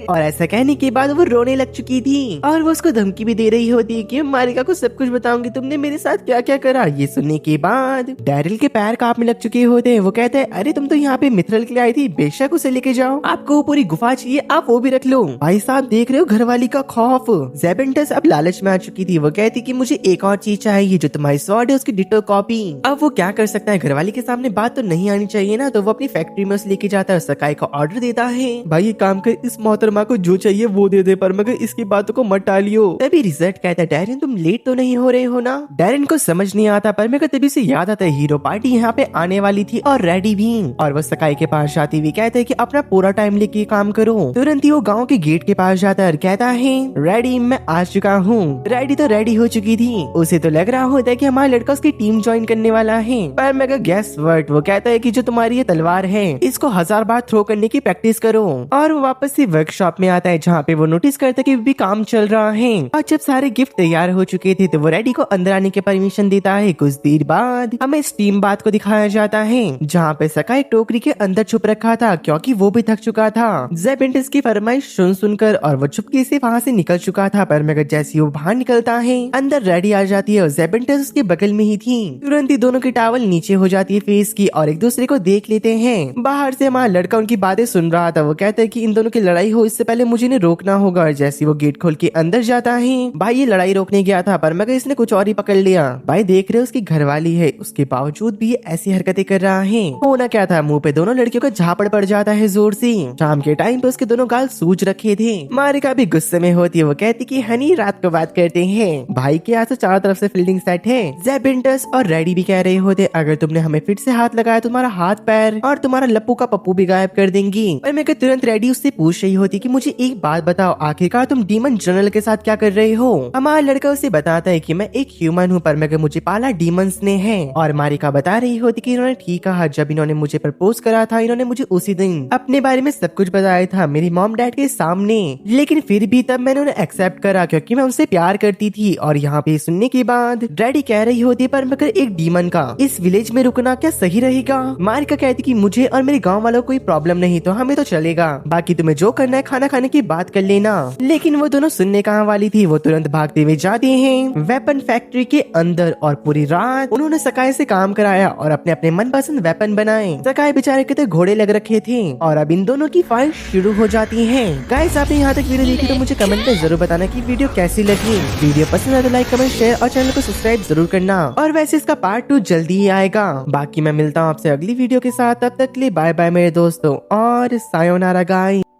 और ऐसा कहने के बाद वो रोने लग चुकी थी, और वो उसको धमकी भी दे रही होती है कि मारिका को सब कुछ बताऊंगी, तुमने मेरे साथ क्या क्या करा। ये सुनने के बाद डैरिल के पैर कांपने लग चुके होते हैं। वो कहते हैं अरे तुम तो यहाँ पे मिथरल के लिए आई थी, बेशक उसे लेके जाओ, आपको वो पूरी गुफा चाहिए आप वो भी रख लो। भाई साहब देख रहे हो घरवाली का खौफ। ज़ेबेंटेस अब लालच में आ चुकी थी। वो कहती कि मुझे एक और चीज चाहिए, जो तुम्हारी स्वॉर्ड है उसकी डिटो कॉपी। अब वो क्या कर सकता है, घरवाली के सामने बात तो नहीं आनी चाहिए ना, तो वो अपनी फैक्ट्री में उसे लेके जाता है और सकाई को ऑर्डर देता है भाई ये काम कर, इस मोहतरमा को जो चाहिए वो दे दे, पर मगर इसकी बातों को मत टालियो। तभी रिजल्ट कहता है डैरेन तुम लेट तो नहीं हो रहे हो ना। डैरेन को समझ नहीं आता, पर मगर तभी से याद आता है हीरो पार्टी यहाँ पे आने वाली थी और रेडी भी। और वो सकाई के पास जाती हुई कहते हैं कि अपना पूरा टाइम लेके काम करो। तुरंत ही वो गाँव के गेट के पास जाता है और कहता है रेडी मैं आ चुका हूँ। रेडी तो रेडी हो चुकी थी, उसे तो लग रहा होता है कि हमारा लड़का उसकी टीम ज्वाइन करने वाला है, पर मगर गेस व्हाट, वो कहता है कि जो तुम्हारी ये तलवार है इसको 1000 बार थ्रो करने की प्रैक्टिस करो। और वो वापस से वर्कशॉप में आता है, जहाँ पे वो नोटिस करता है कि भी काम चल रहा है। और जब सारे गिफ्ट तैयार हो चुके थे तो वो रेडी को अंदर आने की परमिशन देता है। कुछ देर बाद हमें स्टीम बात को दिखाया जाता है, जहाँ पे सका एक टोकरी के अंदर छुप रखा था, क्योंकि वो भी थक चुका था ज़ेबेंटेस की फरमाइश सुन सुनकर, और वो चुपके से वहाँ से निकल चुका था। पर मगर जैसे वो बाहर निकलता है अंदर रेडी आ जाती है और ज़ेबेंटेस उसके बगल में ही थी। तुरंत ही दोनों की टावल नीचे हो जाती है फेस की, और एक दूसरे को देख लेते हैं। बाहर से हमारा लड़का उनकी बातें सुन रहा था। वो कहता है कि इन दोनों की लड़ाई हो इससे पहले मुझे इन्हें रोकना होगा। और जैसे वो गेट खोल के अंदर जाता है, भाई ये लड़ाई रोकने गया था, पर मगर इसने कुछ और ही पकड़ लिया। भाई देख रहे हो उसकी घरवाली है, उसके बावजूद भी ये ऐसी हरकतें कर रहा है। होना क्या था, मुंह पे दोनों लड़कियों का झापड़ पड़ जाता है जोर से। शाम के टाइम पे उसके दोनों गाल सूज रखे थे। मारिका भी गुस्से में होती है। वो कहती कि हनी रात को बात करते हैं। भाई के यहाँ से चारों तरफ से फील्डिंग सेट है। ज़ेबेंटेस और रेडी भी कह रहे होते अगर तुमने हमें फिर से हाथ लगाया तुम्हारा हाथ पैर और तुम्हारा लप्पू का पप्पू भी गायब कर देंगी। और मैं तुरंत रेडी उससे पूछ रही होती कि मुझे एक बात बताओ, आखिरकार तुम डीमन जनरल के साथ क्या कर रहे हो। हमारा लड़का उसे बताता है कि मैं एक ह्यूमन हूँ, पर मगर मुझे पाला डीमंस ने है। और मारिका बता रही होती कि इन्होंने ठीक कहा, जब इन्होंने मुझे प्रपोज करा था इन्होंने मुझे उसी दिन अपने बारे में सब कुछ बताया था मेरी मॉम डैड के सामने, लेकिन फिर भी तब मैंने उन्हें एक्सेप्ट करा क्योंकि मैं उनसे प्यार करती थी। और यहाँ पे सुनने के बाद डैडी कह रही होती पर मगर एक डीमन का इस विलेज में रुकना क्या सही रहेगा। मारिका कहती कि मुझे और मेरे गाँव वालों को कोई प्रॉब्लम नहीं, तो हमें तो चलेगा, बाकी तुम्हें जो करना है खाना खाने की बात कर लेना। लेकिन वो दोनों सुनने कहाँ वाली थी, वो तुरंत भागते हुए जाते हैं वेपन फैक्ट्री के अंदर और पूरी रात उन्होंने सकाई से काम कराया और अपने अपने मनपसंद वेपन बनाए। सकाई बेचारे के तो घोड़े लग रखे थे और अब इन दोनों की फाइट शुरू हो जाती है। गाइस आपने यहाँ तक वीडियो देखी तो मुझे कमेंट में जरूर बताना कि वीडियो कैसी लगी। वीडियो पसंद आए तो लाइक कमेंट शेयर और चैनल को सब्सक्राइब जरूर करना। और वैसे इसका पार्ट 2 जल्दी ही आएगा। बाकी मैं मिलता हूँ आपसे अगली वीडियो के साथ, तब तक के लिए बाय बाय मेरे दोस्तों और सायोनारा गाइस।